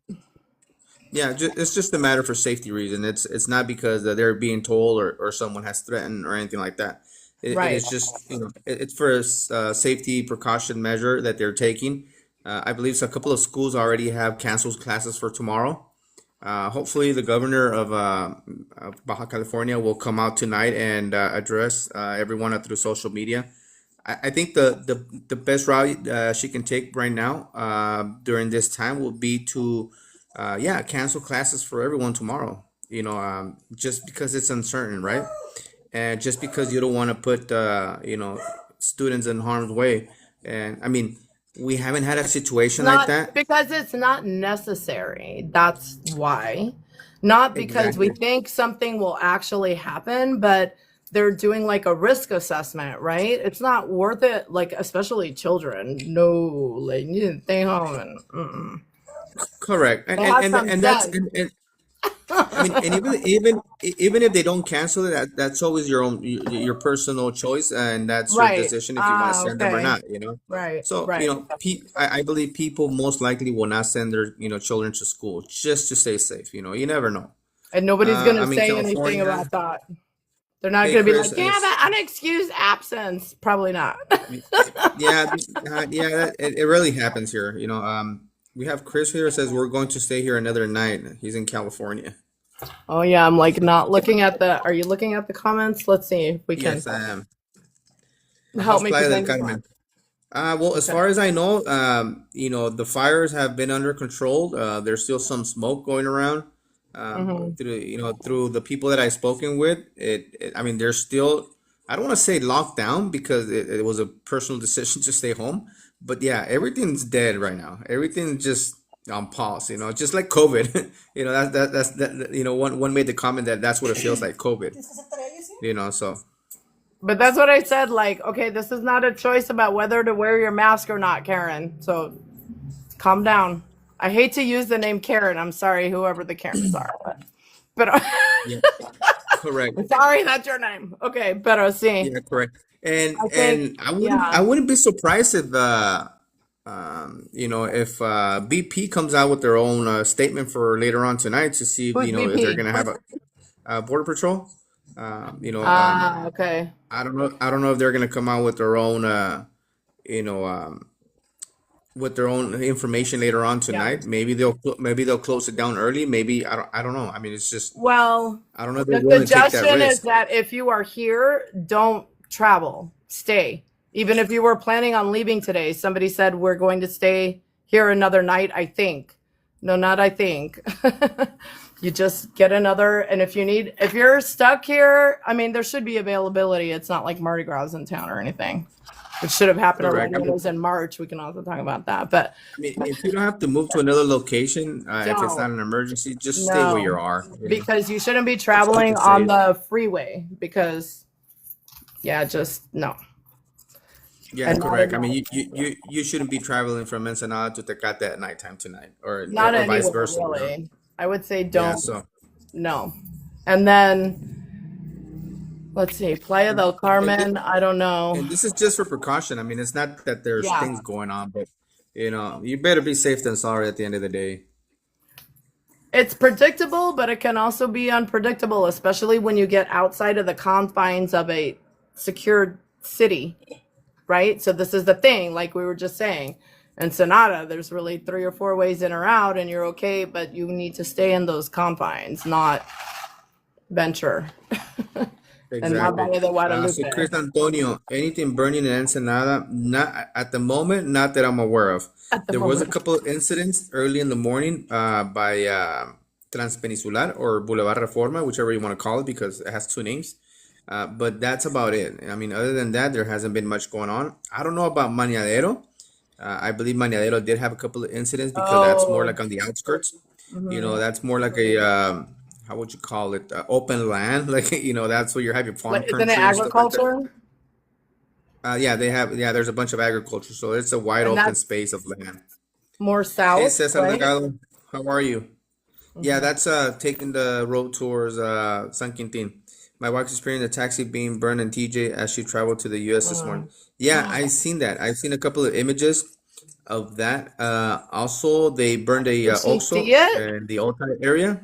Speaker 2: Yeah, it's just a matter for safety reason. It's not because they're being told or someone has threatened or anything like that. It
Speaker 1: Right.
Speaker 2: is just it's for a safety precaution measure that they're taking. I believe a couple of schools already have canceled classes for tomorrow. Hopefully, the governor of Baja California will come out tonight and address everyone through social media. I think the best route she can take right now during this time will be to yeah, cancel classes for everyone tomorrow. Just because it's uncertain, right? And just because you don't want to put students in harm's way. And I mean, we haven't had a situation like
Speaker 1: Not
Speaker 2: that.
Speaker 1: because it's not necessary. That's why. Not because we
Speaker 2: Exactly.
Speaker 1: think something will actually happen, but they're doing like a risk assessment, right? It's not worth it, like especially children. No, like you didn't stay home and
Speaker 2: Correct. And
Speaker 1: they
Speaker 2: and
Speaker 1: have
Speaker 2: and,
Speaker 1: some
Speaker 2: and that's
Speaker 1: sense.
Speaker 2: I mean, and even if they don't cancel it, that's always your personal choice, and that's your
Speaker 1: Right.
Speaker 2: decision if you want to
Speaker 1: Ah,
Speaker 2: send them or
Speaker 1: okay.
Speaker 2: not.
Speaker 1: Right,
Speaker 2: So,
Speaker 1: right.
Speaker 2: I believe people most likely will not send their children to school just to stay safe. You never know.
Speaker 1: And nobody's going
Speaker 2: I
Speaker 1: to
Speaker 2: mean,
Speaker 1: say anything
Speaker 2: California.
Speaker 1: about that. They're not
Speaker 2: Hey,
Speaker 1: going to be
Speaker 2: Chris,
Speaker 1: like, "Do you have an unexcused absence?" Probably not.
Speaker 2: yeah, yeah, it really happens here. We have Chris here says we're going to stay here another night. He's in California.
Speaker 1: Oh yeah, I'm like not looking at the. Are you looking at the comments? Let's see if we can
Speaker 2: Yes, I am.
Speaker 1: help
Speaker 2: How's
Speaker 1: me
Speaker 2: Playa
Speaker 1: because I
Speaker 2: del
Speaker 1: need more.
Speaker 2: Carmen? Well, as
Speaker 1: Okay.
Speaker 2: far as I know, the fires have been under control. There's still some smoke going around.
Speaker 1: Hmm.
Speaker 2: Through the people that I've spoken with, I mean, they're still. I don't want to say locked down because it was a personal decision to stay home. But yeah, everything's dead right now. Everything's just on pause. Just like COVID. One made the comment that that's what it feels like, COVID. So
Speaker 1: But that's what I said. Like, okay, this is not a choice about whether to wear your mask or not, Karen. So calm down. I hate to use the name Karen. I'm sorry, whoever the Karens are, but
Speaker 2: yeah, correct.
Speaker 1: sorry, that's your name. Okay, pero sí.
Speaker 2: Yeah, correct. And
Speaker 1: I think,
Speaker 2: and I wouldn't
Speaker 1: yeah,
Speaker 2: I wouldn't be surprised if if BP comes out with their own statement for later on tonight to see
Speaker 1: who's
Speaker 2: if they're
Speaker 1: BP?
Speaker 2: gonna have a border patrol. Um, you know, um,
Speaker 1: Ah, okay.
Speaker 2: I don't know if they're gonna come out with their own you know with their own information later on
Speaker 1: Yeah.
Speaker 2: tonight. Maybe they'll close it down early. Maybe I don't know. I mean, it's just
Speaker 1: Well,
Speaker 2: I don't know if they're
Speaker 1: the
Speaker 2: willing to take that
Speaker 1: suggestion is
Speaker 2: risk.
Speaker 1: that if you are here, don't travel. Stay. Even if you were planning on leaving today, somebody said we're going to stay here another night, I think. No, not I think. You just get another, and if you're stuck here, I mean, there should be availability. It's not like Mardi Gras is in town or anything. It should have happened
Speaker 2: Correct.
Speaker 1: already when it was in March. We can also talk about that, but
Speaker 2: I mean, if you don't have to move to another location, if it's not
Speaker 1: don't.
Speaker 2: an emergency, just stay where you
Speaker 1: No,
Speaker 2: are.
Speaker 1: because you shouldn't be
Speaker 2: Just keep
Speaker 1: traveling
Speaker 2: it
Speaker 1: on
Speaker 2: safe.
Speaker 1: the freeway because yeah, just no.
Speaker 2: Yeah,
Speaker 1: And not at
Speaker 2: correct. I
Speaker 1: night.
Speaker 2: mean, you shouldn't be traveling from Ensenada to Tecate at nighttime tonight,
Speaker 1: Not
Speaker 2: or vice
Speaker 1: anywhere
Speaker 2: versa.
Speaker 1: really. I would say
Speaker 2: Yeah.
Speaker 1: don't.
Speaker 2: So,
Speaker 1: No. And then let's see, Playa
Speaker 2: and
Speaker 1: del
Speaker 2: and thi-
Speaker 1: Carmen, I don't know.
Speaker 2: and this is just for precaution. I mean, it's not that there's
Speaker 1: Yeah.
Speaker 2: things going on, but you better be safe than sorry at the end of the day.
Speaker 1: It's predictable, but it can also be unpredictable, especially when you get outside of the confines of a secured city, right? So this is the thing, like we were just saying. Ensenada, there's really 3 or 4 ways in or out, and you're okay, but you need to stay in those confines, not venture. And not
Speaker 2: Exactly.
Speaker 1: Valle de
Speaker 2: So
Speaker 1: Guadalupe
Speaker 2: Chris Antonio, anything burning in Ensenada? Not at the moment, not that I'm aware of.
Speaker 1: at the
Speaker 2: There was a
Speaker 1: moment.
Speaker 2: couple of incidents early in the morning by Transpeninsular or Boulevard Reforma, whichever you want to call it, because it has two names. But that's about it. I mean, other than that, there hasn't been much going on. I don't know about Mañadero. I believe Mañadero did have a couple of incidents because that's more
Speaker 1: Oh,
Speaker 2: like on the outskirts.
Speaker 1: mhm.
Speaker 2: That's more like a how would you call it? Open land, like that's where you have your farm
Speaker 1: Like, isn't it
Speaker 2: country and stuff like that.
Speaker 1: agriculture?
Speaker 2: Yeah, they have. Yeah, there's a bunch of agriculture, so it's a wide
Speaker 1: And
Speaker 2: open
Speaker 1: that's
Speaker 2: space of land.
Speaker 1: more
Speaker 2: Hey,
Speaker 1: south,
Speaker 2: Cesar
Speaker 1: right?
Speaker 2: Delgado, how are you? Yeah,
Speaker 1: Mhm.
Speaker 2: that's taking the road tours San Quintin. My wife's experienced a taxi being burned in TJ as she traveled to the US this morning.
Speaker 1: Mm.
Speaker 2: Yeah, I've seen that. I've seen a couple of images of that. Also, they burned a
Speaker 1: Did she see
Speaker 2: OXXO
Speaker 1: it?
Speaker 2: in the Otay area.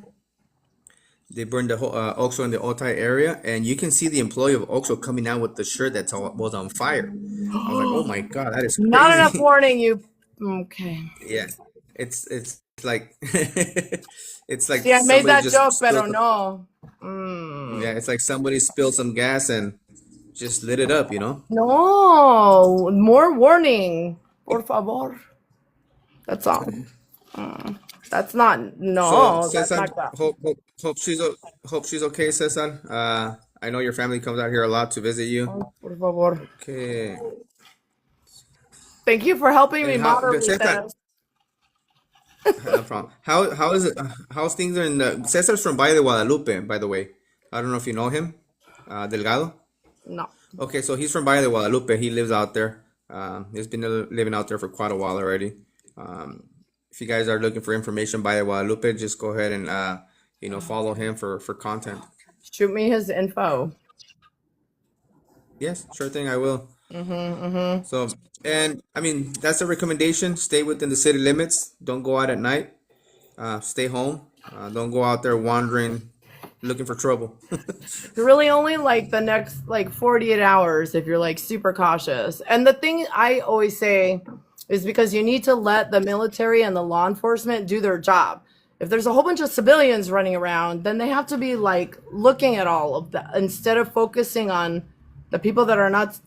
Speaker 2: They burned the whole OXXO in the Otay area, and you can see the employee of OXXO coming out with the shirt was on fire. I was like, oh my God, that is
Speaker 1: Not enough
Speaker 2: crazy.
Speaker 1: warning, you. Okay.
Speaker 2: Yeah, it's like it's like
Speaker 1: See, I made
Speaker 2: somebody
Speaker 1: that
Speaker 2: just
Speaker 1: joke,
Speaker 2: spilled
Speaker 1: pero
Speaker 2: some,
Speaker 1: no.
Speaker 2: yeah,
Speaker 1: Mm.
Speaker 2: it's like somebody spilled some gas and just lit it up, you know?
Speaker 1: No, more warning, por favor. That's all. Mm. That's not,
Speaker 2: So
Speaker 1: no, that's
Speaker 2: Cesar,
Speaker 1: not that.
Speaker 2: hope she's okay, Cesar. I know your family comes out here a lot to visit you.
Speaker 1: Oh, por favor.
Speaker 2: Okay.
Speaker 1: Thank you for helping me
Speaker 2: And how, but
Speaker 1: moderate
Speaker 2: Cesar,
Speaker 1: this.
Speaker 2: no problem. How is it? How's things are in the Cesar's from Valle de Guadalupe, by the way. I don't know if you know him, Delgado.
Speaker 1: No.
Speaker 2: Okay, so he's from Valle de Guadalupe. He lives out there. He's been living out there for quite a while already. Um, if you guys are looking for information, Valle de Guadalupe, just go ahead and follow him for content.
Speaker 1: Shoot me his info.
Speaker 2: Yes, sure thing, I will.
Speaker 1: Mm-hmm.
Speaker 2: So, and I mean, that's a recommendation. Stay within the city limits. Don't go out at night. Stay home. Don't go out there wandering, looking for trouble.
Speaker 1: You're really only like the next like 48 hours if you're like super cautious. And the thing I always say is because you need to let the military and the law enforcement do their job. If there's a whole bunch of civilians running around, then they have to be like looking at all of that instead of focusing on the people that are not,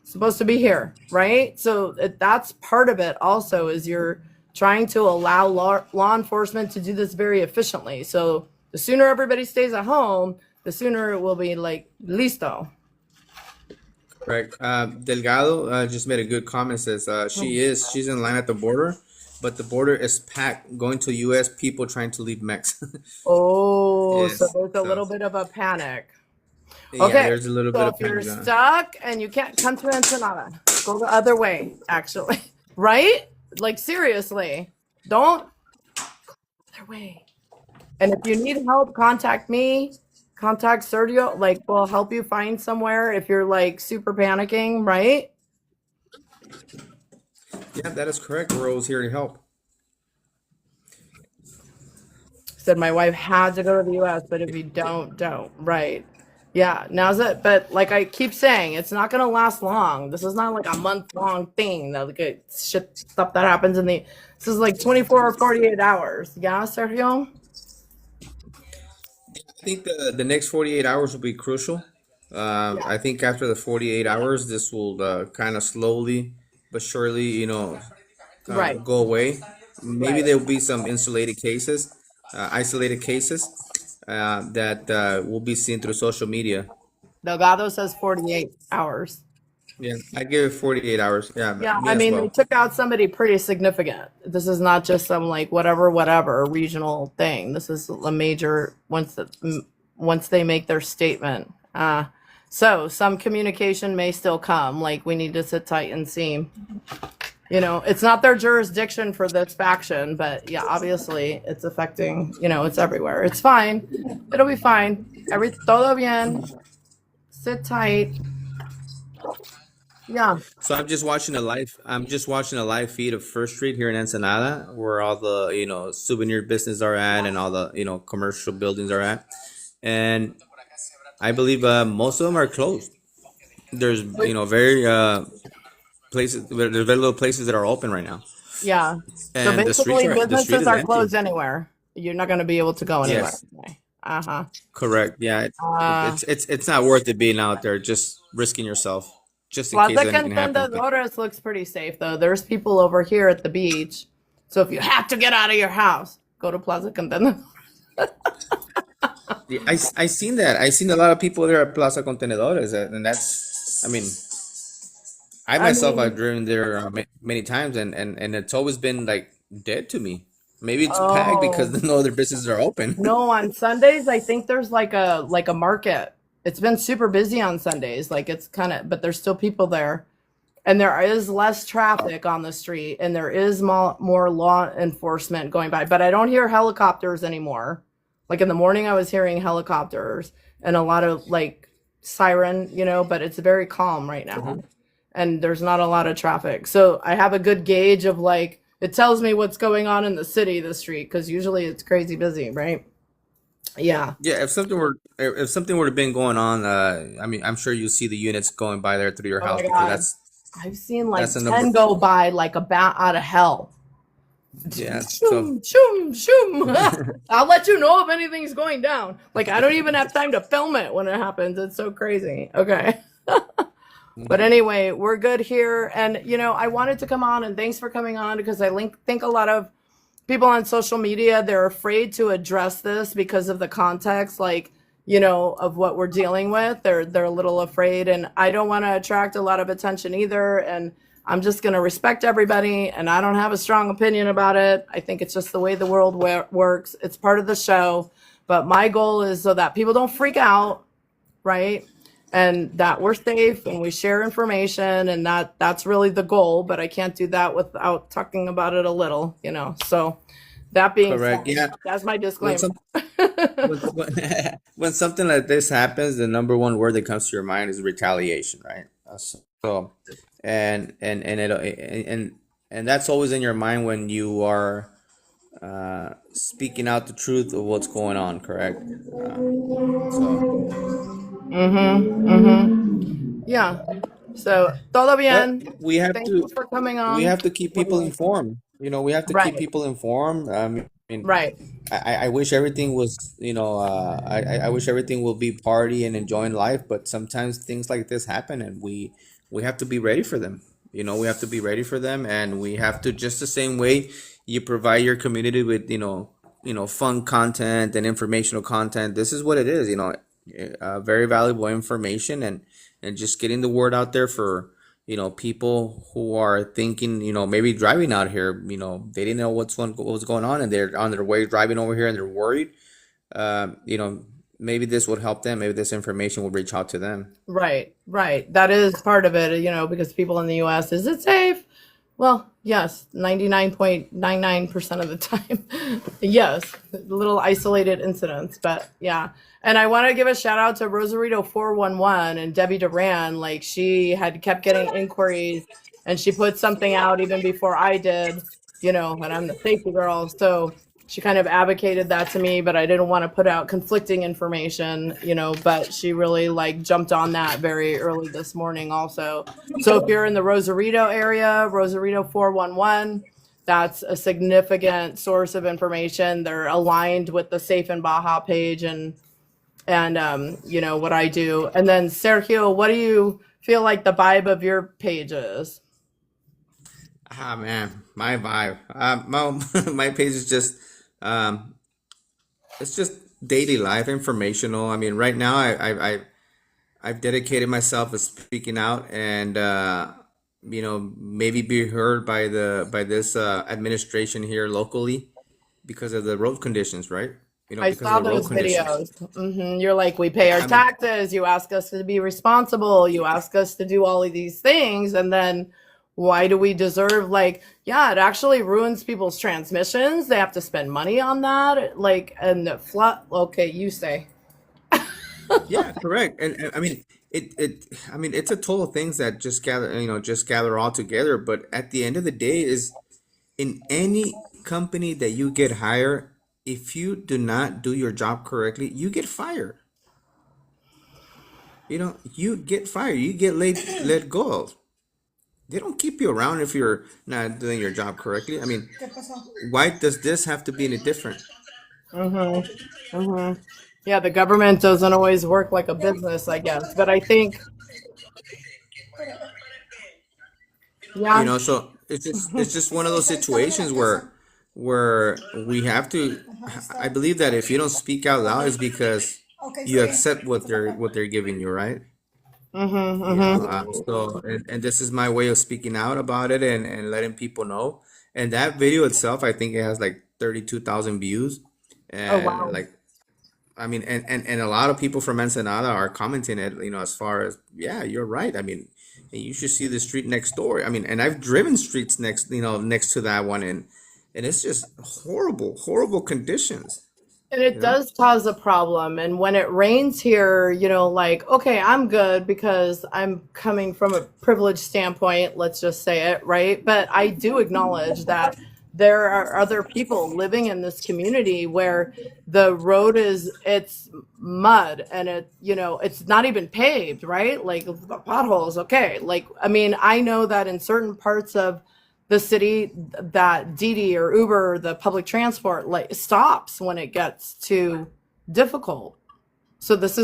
Speaker 1: supposed to be here, right? So that's part of it also is you're trying to allow law enforcement to do this very efficiently. So the sooner everybody stays at home, the sooner it will be like listo.
Speaker 2: Right. Delgado just made a good comment. Says she's in line at the border, but the border is packed. Going to U.S. people trying to leave Mex.
Speaker 1: Oh, so
Speaker 2: Yes.
Speaker 1: there's a
Speaker 2: So
Speaker 1: little bit of a panic.
Speaker 2: yeah,
Speaker 1: Okay,
Speaker 2: there's a little bit
Speaker 1: so
Speaker 2: of
Speaker 1: if you're
Speaker 2: panic on.
Speaker 1: stuck and you can't come to Ensenada, go the other way, actually. Right? Like seriously. Don't other way. And if you need help, contact me. Contact Sergio. Like, we'll help you find somewhere if you're like super panicking, right?
Speaker 2: Yeah, that is correct. We're always here to help.
Speaker 1: Said my wife had to go to the US, but if you don't. Right. Yeah, now's it. But like I keep saying, it's not gonna last long. This is not like a month-long thing. That like shit stuff that happens in the this is like 24 or 48 hours. Yeah, Sergio?
Speaker 2: I think the next 48 hours will be crucial.
Speaker 1: Yeah.
Speaker 2: I think after the 48 hours, this will kind of slowly but surely,
Speaker 1: Right.
Speaker 2: go away. Maybe
Speaker 1: Right.
Speaker 2: there will be some isolated cases that will be seen through social media.
Speaker 1: Delgado says 48 hours.
Speaker 2: Yeah, I give it 48 hours. Yeah,
Speaker 1: Yeah,
Speaker 2: me
Speaker 1: I
Speaker 2: as
Speaker 1: mean, they
Speaker 2: well.
Speaker 1: took out somebody pretty significant. This is not just some like whatever regional thing. This is a major once they make their statement. So some communication may still come. Like we need to sit tight and see. It's not their jurisdiction for this faction, but yeah, obviously it's affecting. It's everywhere. It's fine. It'll be fine. Todo bien. Sit tight. Yeah.
Speaker 2: So I'm just watching a live feed of First Street here in Ensenada, where all the souvenir business are at, and all the commercial buildings are at, and I believe most of them are closed. There's very places. There's very little places that are open right now,
Speaker 1: Yeah. So
Speaker 2: and
Speaker 1: basically,
Speaker 2: the street
Speaker 1: businesses
Speaker 2: is
Speaker 1: are
Speaker 2: empty.
Speaker 1: closed anywhere. You're not going to be able to go anywhere.
Speaker 2: Yes,
Speaker 1: Uh huh.
Speaker 2: correct. Yeah,
Speaker 1: Uh,
Speaker 2: it's not worth it being out there just risking yourself just in case
Speaker 1: Plaza
Speaker 2: anything happens. But
Speaker 1: Contendores looks pretty safe though. There's people over here at the beach. So if you have to get out of your house, go to Plaza Contendores.
Speaker 2: yeah, I seen that. I seen a lot of people there at Plaza Contenedores, and that's. I mean, I
Speaker 1: I
Speaker 2: myself
Speaker 1: mean,
Speaker 2: I've driven there many times, and it's always been like dead to me. Maybe it's packed
Speaker 1: oh,
Speaker 2: because no other businesses are open.
Speaker 1: no, on Sundays I think there's like a market. It's been super busy on Sundays. Like it's kind of, but there's still people there. And there is less traffic on the street and there is more law enforcement going by, but I don't hear helicopters anymore. Like in the morning I was hearing helicopters and a lot of like siren, but it's very calm right now
Speaker 2: Mhm.
Speaker 1: and there's not a lot of traffic. So I have a good gauge of like it tells me what's going on in the city, the street, because usually it's crazy busy, right? Yeah.
Speaker 2: Yeah, if something were to been going on, I mean, I'm sure you see the units going by there through your
Speaker 1: Oh my
Speaker 2: house because
Speaker 1: God. I've seen
Speaker 2: that's
Speaker 1: like
Speaker 2: the
Speaker 1: 10
Speaker 2: number.
Speaker 1: go by like a bat out of hell.
Speaker 2: Yeah, so
Speaker 1: Shoom, shoom, shoom. I'll let you know if anything's going down. Like I don't even have time to film it when it happens. It's so crazy. Okay. But
Speaker 2: mhm.
Speaker 1: anyway, we're good here. And I wanted to come on and thanks for coming on because think a lot of people on social media, they're afraid to address this because of the context, like, of what we're dealing with. They're a little afraid and I don't want to attract a lot of attention either. And I'm just going to respect everybody and I don't have a strong opinion about it. I think it's just the way the world works. It's part of the show. But my goal is so that people don't freak out, right? And that we're safe and we share information and that's really the goal, but I can't do that without talking about it a little. So that being
Speaker 2: Correct.
Speaker 1: said,
Speaker 2: Yeah,
Speaker 1: that's my
Speaker 2: when
Speaker 1: disclaimer.
Speaker 2: some when when something like this happens, the number one word that comes to your mind is retaliation, right? So, and it and that's always in your mind when you are speaking out the truth of what's going on, correct? So,
Speaker 1: Mm-hmm. Mm-hmm. Yeah. So todo
Speaker 2: but
Speaker 1: bien.
Speaker 2: we have
Speaker 1: Thank
Speaker 2: to
Speaker 1: you for coming
Speaker 2: we
Speaker 1: on.
Speaker 2: have to keep people informed. We have to keep
Speaker 1: Right.
Speaker 2: people informed. I mean,
Speaker 1: Right.
Speaker 2: I wish everything was, I wish everything will be party and enjoying life, but sometimes things like this happen and we have to be ready for them. We have to be ready for them and we have to just the same way you provide your community with, fun content and informational content. This is what it is, very valuable information and just getting the word out there for people who are thinking, maybe driving out here, they didn't know what was going on, and they're on their way driving over here, and they're worried. Um, you know, maybe this would help them. Maybe this information will reach out to them.
Speaker 1: Right, right. That is part of it, because people in the US, is it safe? Well, yes, 99.99% of the time. Yes, little isolated incidents, but yeah. And I want to give a shout out to Rosarito 411 and Debbie Duran. Like she had kept getting inquiries and she put something out even before I did, and I'm the safety girl. So she kind of advocated that to me, but I didn't want to put out conflicting information, but she really like jumped on that very early this morning also. So if you're in the Rosarito area, Rosarito 411, that's a significant source of information. They're aligned with the Safe in Baja page and what I do. And then Sergio, what do you feel like the vibe of your page is?
Speaker 2: Ah man, my vibe. My my page is just um, it's just daily life informational. I mean, right now I've dedicated myself to speaking out and maybe be heard by the by this administration here locally because of the road conditions, right?
Speaker 1: I
Speaker 2: Because of
Speaker 1: saw
Speaker 2: the road
Speaker 1: those
Speaker 2: conditions.
Speaker 1: videos. You're like, we pay our
Speaker 2: I mean,
Speaker 1: taxes. You ask us to be responsible. You ask us to do all of these things. And then why do we deserve, like, yeah, it actually ruins people's transmissions. They have to spend money on that. Like, and the flood. Okay, you say.
Speaker 2: yeah, correct. And I mean, I mean, it's a total of things that just gather all together. But at the end of the day, is in any company that you get hired, if you do not do your job correctly, you get fired. You get fired. You get let go of. they don't keep you around if you're not doing your job correctly. I mean, why does this have to be any different?
Speaker 1: Mm-hmm. Mm-hmm. Yeah, the government doesn't always work like a business, I guess. But I think,
Speaker 2: You
Speaker 1: yeah,
Speaker 2: know, so it's just one of those situations where we have to. I believe that if you don't speak out loud, it's because you accept what they're giving you, right?
Speaker 1: mm-hmm,
Speaker 2: You know,
Speaker 1: mm-hmm.
Speaker 2: and this is my way of speaking out about it and letting people know. And that video itself, I think it has like 32,000 views,
Speaker 1: Oh,
Speaker 2: and
Speaker 1: wow.
Speaker 2: like I mean, and a lot of people from Ensenada are commenting it, as far as, yeah, you're right. I mean, you should see the street next door. I mean, and I've driven streets next to that one, and it's just horrible, horrible conditions,
Speaker 1: And
Speaker 2: you
Speaker 1: it
Speaker 2: know?
Speaker 1: does cause a problem. And when it rains here, like, okay, I'm good because I'm coming from a privileged standpoint, let's just say it, right? But I do acknowledge that there are other people living in this community where the road it's mud and it's not even paved, right? Like the potholes, okay. Like, I mean, I know that in certain parts of the city that Didi or Uber, the public transport, like stops when it gets too difficult. So this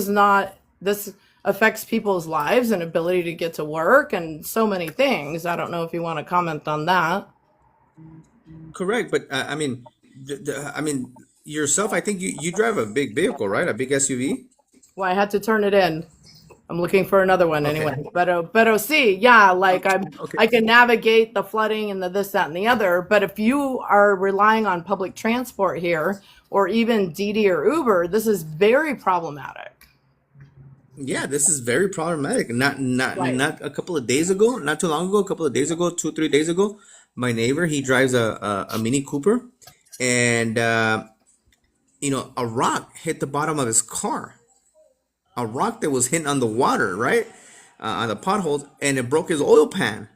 Speaker 1: affects people's lives and ability to get to work and so many things. I don't know if you want to comment on that.
Speaker 2: Correct, but I mean, I mean, yourself, I think you drive a big vehicle, right? A big SUV.
Speaker 1: Well, I had to turn it in. I'm looking for another one
Speaker 2: Okay.
Speaker 1: anyway. But see, yeah, like
Speaker 2: Okay.
Speaker 1: I can navigate the flooding and the this, that, and the other. But if you are relying on public transport here, or even Didi or Uber, this is very problematic.
Speaker 2: Yeah, this is very problematic.
Speaker 1: Right.
Speaker 2: Not a couple of days ago, not too long ago, a couple of days ago, 2 3 days ago, my neighbor, he drives a Mini Cooper, and a rock hit the bottom of his car. A rock that was hitting on the water, right, on the potholes, and it broke his oil pan.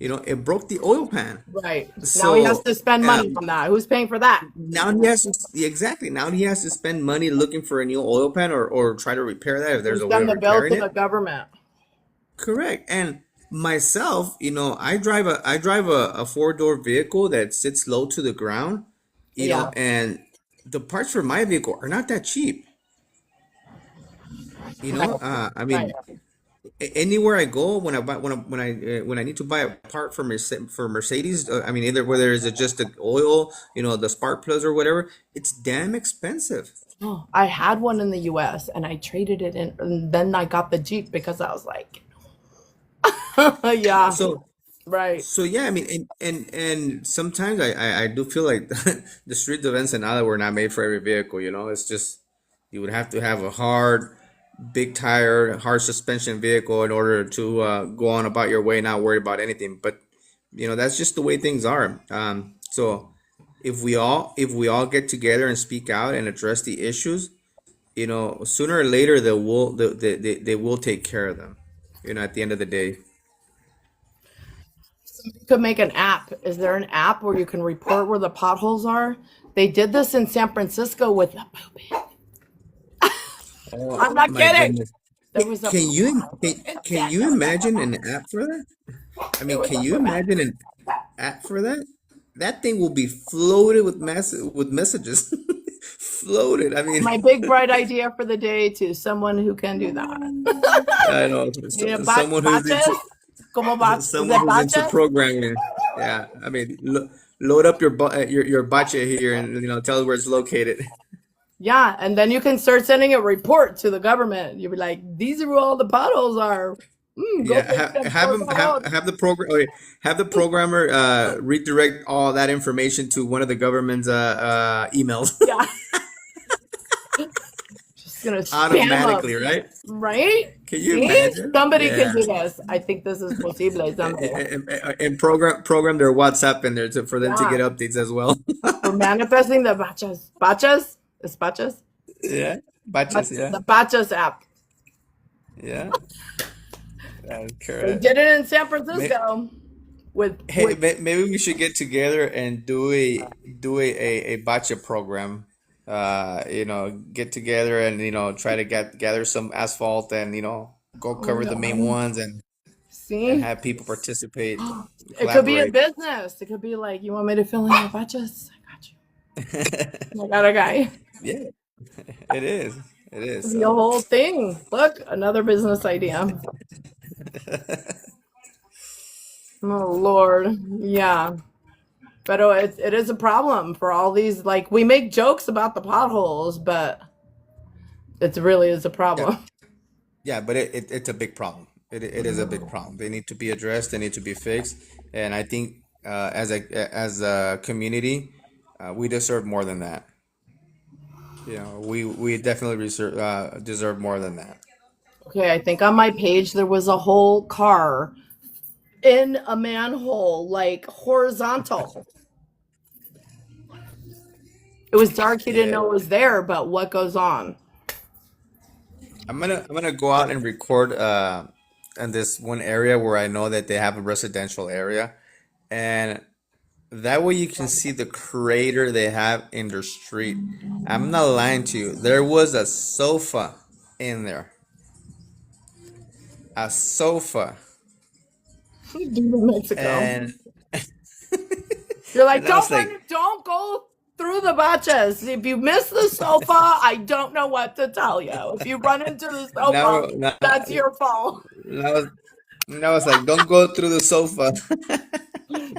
Speaker 2: It broke the oil pan.
Speaker 1: Right. Now he has
Speaker 2: So
Speaker 1: to spend money on that. Who's paying for that?
Speaker 2: now he has to, yeah, exactly. Now he has to spend money looking for a new oil pan, or try to repair that if
Speaker 1: You
Speaker 2: there's a way
Speaker 1: send
Speaker 2: of
Speaker 1: the bill
Speaker 2: repairing
Speaker 1: to the
Speaker 2: it.
Speaker 1: government.
Speaker 2: Correct. And myself, I drive a four-door vehicle that sits low to the ground,
Speaker 1: Yeah.
Speaker 2: and the parts for my vehicle are not that cheap.
Speaker 1: Right.
Speaker 2: I
Speaker 1: Right.
Speaker 2: mean, anywhere I go, when I need to buy a part for Mercedes, I mean, either whether it's just the oil, the spark plugs or whatever, it's damn expensive.
Speaker 1: Oh, I had one in the US and I traded it in and then I got the Jeep because I was like, yeah,
Speaker 2: So
Speaker 1: right.
Speaker 2: So yeah, I mean, and sometimes I do feel like the streets of Ensenada were not made for every vehicle. It's just you would have to have a hard, big tire, hard suspension vehicle in order to go on about your way, not worry about anything. But that's just the way things are. So if we all get together and speak out and address the issues, sooner or later they will take care of them. At the end of the day.
Speaker 1: You could make an app. Is there an app where you can report where the potholes are? They did this in San Francisco with the poopy.
Speaker 2: Oh
Speaker 1: I'm not
Speaker 2: my
Speaker 1: kidding.
Speaker 2: goodness.
Speaker 1: There was a
Speaker 2: Can you
Speaker 1: pothole
Speaker 2: can,
Speaker 1: in
Speaker 2: can
Speaker 1: San
Speaker 2: you imagine
Speaker 1: Francisco.
Speaker 2: an app for that? I
Speaker 1: There
Speaker 2: mean,
Speaker 1: was
Speaker 2: can
Speaker 1: a
Speaker 2: you
Speaker 1: poop app.
Speaker 2: imagine an app for that? That thing will be floated with messages. Floated. I mean,
Speaker 1: My big bright idea for the day to someone who can do that.
Speaker 2: I know
Speaker 1: Yeah,
Speaker 2: someone who's into
Speaker 1: baches? Como bach? Is
Speaker 2: someone
Speaker 1: it
Speaker 2: who's into
Speaker 1: baches?
Speaker 2: programming. Yeah, I mean, load up your bache here and tell us where it's located.
Speaker 1: Yeah, and then you can start sending a report to the government. You'll be like, "These are where all the potholes are. Go
Speaker 2: Yeah,
Speaker 1: fix them
Speaker 2: have
Speaker 1: before
Speaker 2: them
Speaker 1: the road."
Speaker 2: have the program have the programmer redirect all that information to one of the government's emails.
Speaker 1: Yeah, just gonna spam
Speaker 2: Automatically,
Speaker 1: them,
Speaker 2: right?
Speaker 1: right?
Speaker 2: Can you
Speaker 1: See,
Speaker 2: imagine?
Speaker 1: somebody can
Speaker 2: Yeah,
Speaker 1: do this. I think this is posible someday.
Speaker 2: and program their WhatsApp in there for them to
Speaker 1: Yeah,
Speaker 2: get updates as well.
Speaker 1: for manifesting the batches. Batches is batches.
Speaker 2: Yeah, batches. Yeah,
Speaker 1: The batches app.
Speaker 2: yeah. That's
Speaker 1: They
Speaker 2: correct.
Speaker 1: did it in San
Speaker 2: May-
Speaker 1: Francisco with
Speaker 2: Hey, maybe we should get together and do a bocce program. Get together and try to gather some asphalt and go cover the main
Speaker 1: no.
Speaker 2: ones and and
Speaker 1: See?
Speaker 2: have people participate,
Speaker 1: It could be a
Speaker 2: collaborate.
Speaker 1: business. It could be like, you want me to fill in your budgets? I got you. I got a guy.
Speaker 2: Yeah, it is. It
Speaker 1: It
Speaker 2: is.
Speaker 1: could be a
Speaker 2: So,
Speaker 1: whole thing. Look, another business idea. Oh Lord. Yeah. But it is a problem for all these, like, we make jokes about the potholes, but it really is a
Speaker 2: yeah,
Speaker 1: problem.
Speaker 2: yeah, but it's a big problem. It is a big problem. They need to be addressed. They need to be fixed. And I think as a community, we deserve more than that. We definitely deserve more than that.
Speaker 1: Okay, I think on my page there was a whole car in a manhole, like horizontal. It was dark, he didn't
Speaker 2: Yeah,
Speaker 1: know it was there, but what goes on?
Speaker 2: I'm gonna go out and record in this one area where I know that they have a residential area, and that way you can see the crater they have in their street. I'm not lying to you. There was a sofa in there. A sofa.
Speaker 1: In Mexico.
Speaker 2: And
Speaker 1: You're like,
Speaker 2: and I was like,
Speaker 1: don't go through the baches. If you miss the sofa, I don't know what to tell you. If you run into the
Speaker 2: now,
Speaker 1: sofa,
Speaker 2: now,
Speaker 1: that's your fault.
Speaker 2: I was like, don't go through the sofa.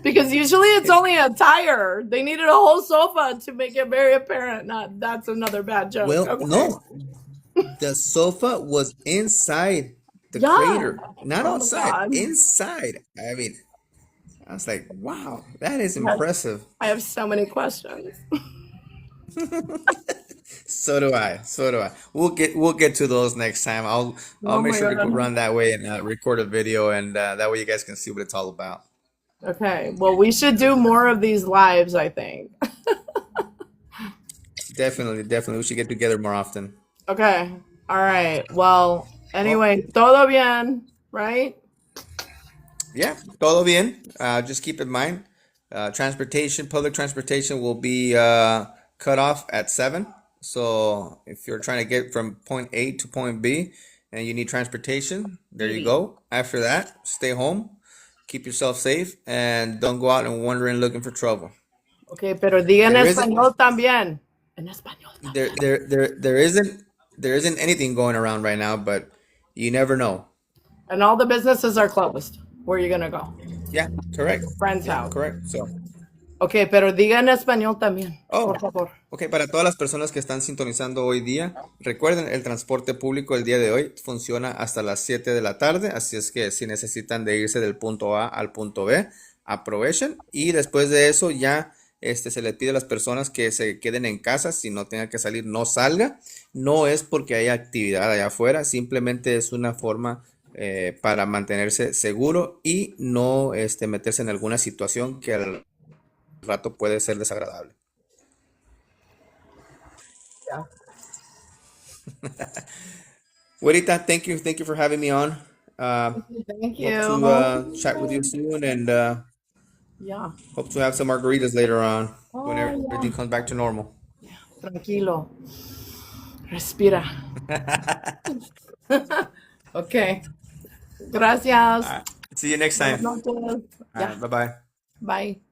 Speaker 1: Because usually it's only a tire. They needed a whole sofa to make it very apparent. Not that's another bad joke.
Speaker 2: Well,
Speaker 1: Okay.
Speaker 2: no, the sofa was inside the
Speaker 1: Yeah.
Speaker 2: crater, not
Speaker 1: Oh my
Speaker 2: outside,
Speaker 1: god.
Speaker 2: inside. I mean, I was like, wow, that is impressive.
Speaker 1: I have so many questions.
Speaker 2: So do I. So do I. We'll get to those next time. I'll
Speaker 1: Oh
Speaker 2: make
Speaker 1: my
Speaker 2: sure to
Speaker 1: god.
Speaker 2: run that way and record a video, and that way you guys can see what it's all about.
Speaker 1: Okay. Well, we should do more of these lives, I think.
Speaker 2: Definitely, definitely. We should get together more often.
Speaker 1: Okay. All right. Well,
Speaker 2: Well,
Speaker 1: anyway, todo bien, right?
Speaker 2: yeah, todo bien. Just keep in mind, public transportation will be cut off at 7. So if you're trying to get from point A to point B and you need transportation, there you
Speaker 1: Speedy.
Speaker 2: go. After that, stay home, keep yourself safe, and don't go out and wandering looking for trouble.
Speaker 1: Okay, pero diga en
Speaker 2: There isn't
Speaker 1: español también. En español
Speaker 2: there
Speaker 1: también.
Speaker 2: there there there isn't anything going around right now, but you never know.
Speaker 1: And all the businesses are closed. Where are you gonna go?
Speaker 2: Yeah, correct.
Speaker 1: Friend's
Speaker 2: Yeah,
Speaker 1: house.
Speaker 2: correct. So,
Speaker 1: Okay, pero diga en español también, por
Speaker 2: oh,
Speaker 1: favor.
Speaker 2: ok, para todas las personas que están sintonizando hoy día, recuerden, el transporte público el día de hoy funciona hasta las 7 de la tarde, así es que si necesitan de irse del punto A al punto B, aprovechen y después de eso ya se le pide a las personas que se queden en casa, si no tengan que salir, no salga. No es porque haya actividad allá afuera, simplemente es una forma para mantenerse seguro y no meterse en alguna situación que al rato puede ser desagradable.
Speaker 1: Yeah.
Speaker 2: Güerita, thank you for having me on. Uh,
Speaker 1: Thank
Speaker 2: hope to
Speaker 1: you.
Speaker 2: chat with you soon, and
Speaker 1: Yeah.
Speaker 2: hope to have some margaritas later on when
Speaker 1: Oh,
Speaker 2: everything
Speaker 1: yeah.
Speaker 2: comes back to normal.
Speaker 1: Tranquilo. Respira. Okay.
Speaker 2: All
Speaker 1: Gracias.
Speaker 2: right. See you next
Speaker 1: Buenas
Speaker 2: time.
Speaker 1: noches.
Speaker 2: All
Speaker 1: Yeah.
Speaker 2: right, bye bye.
Speaker 1: Bye.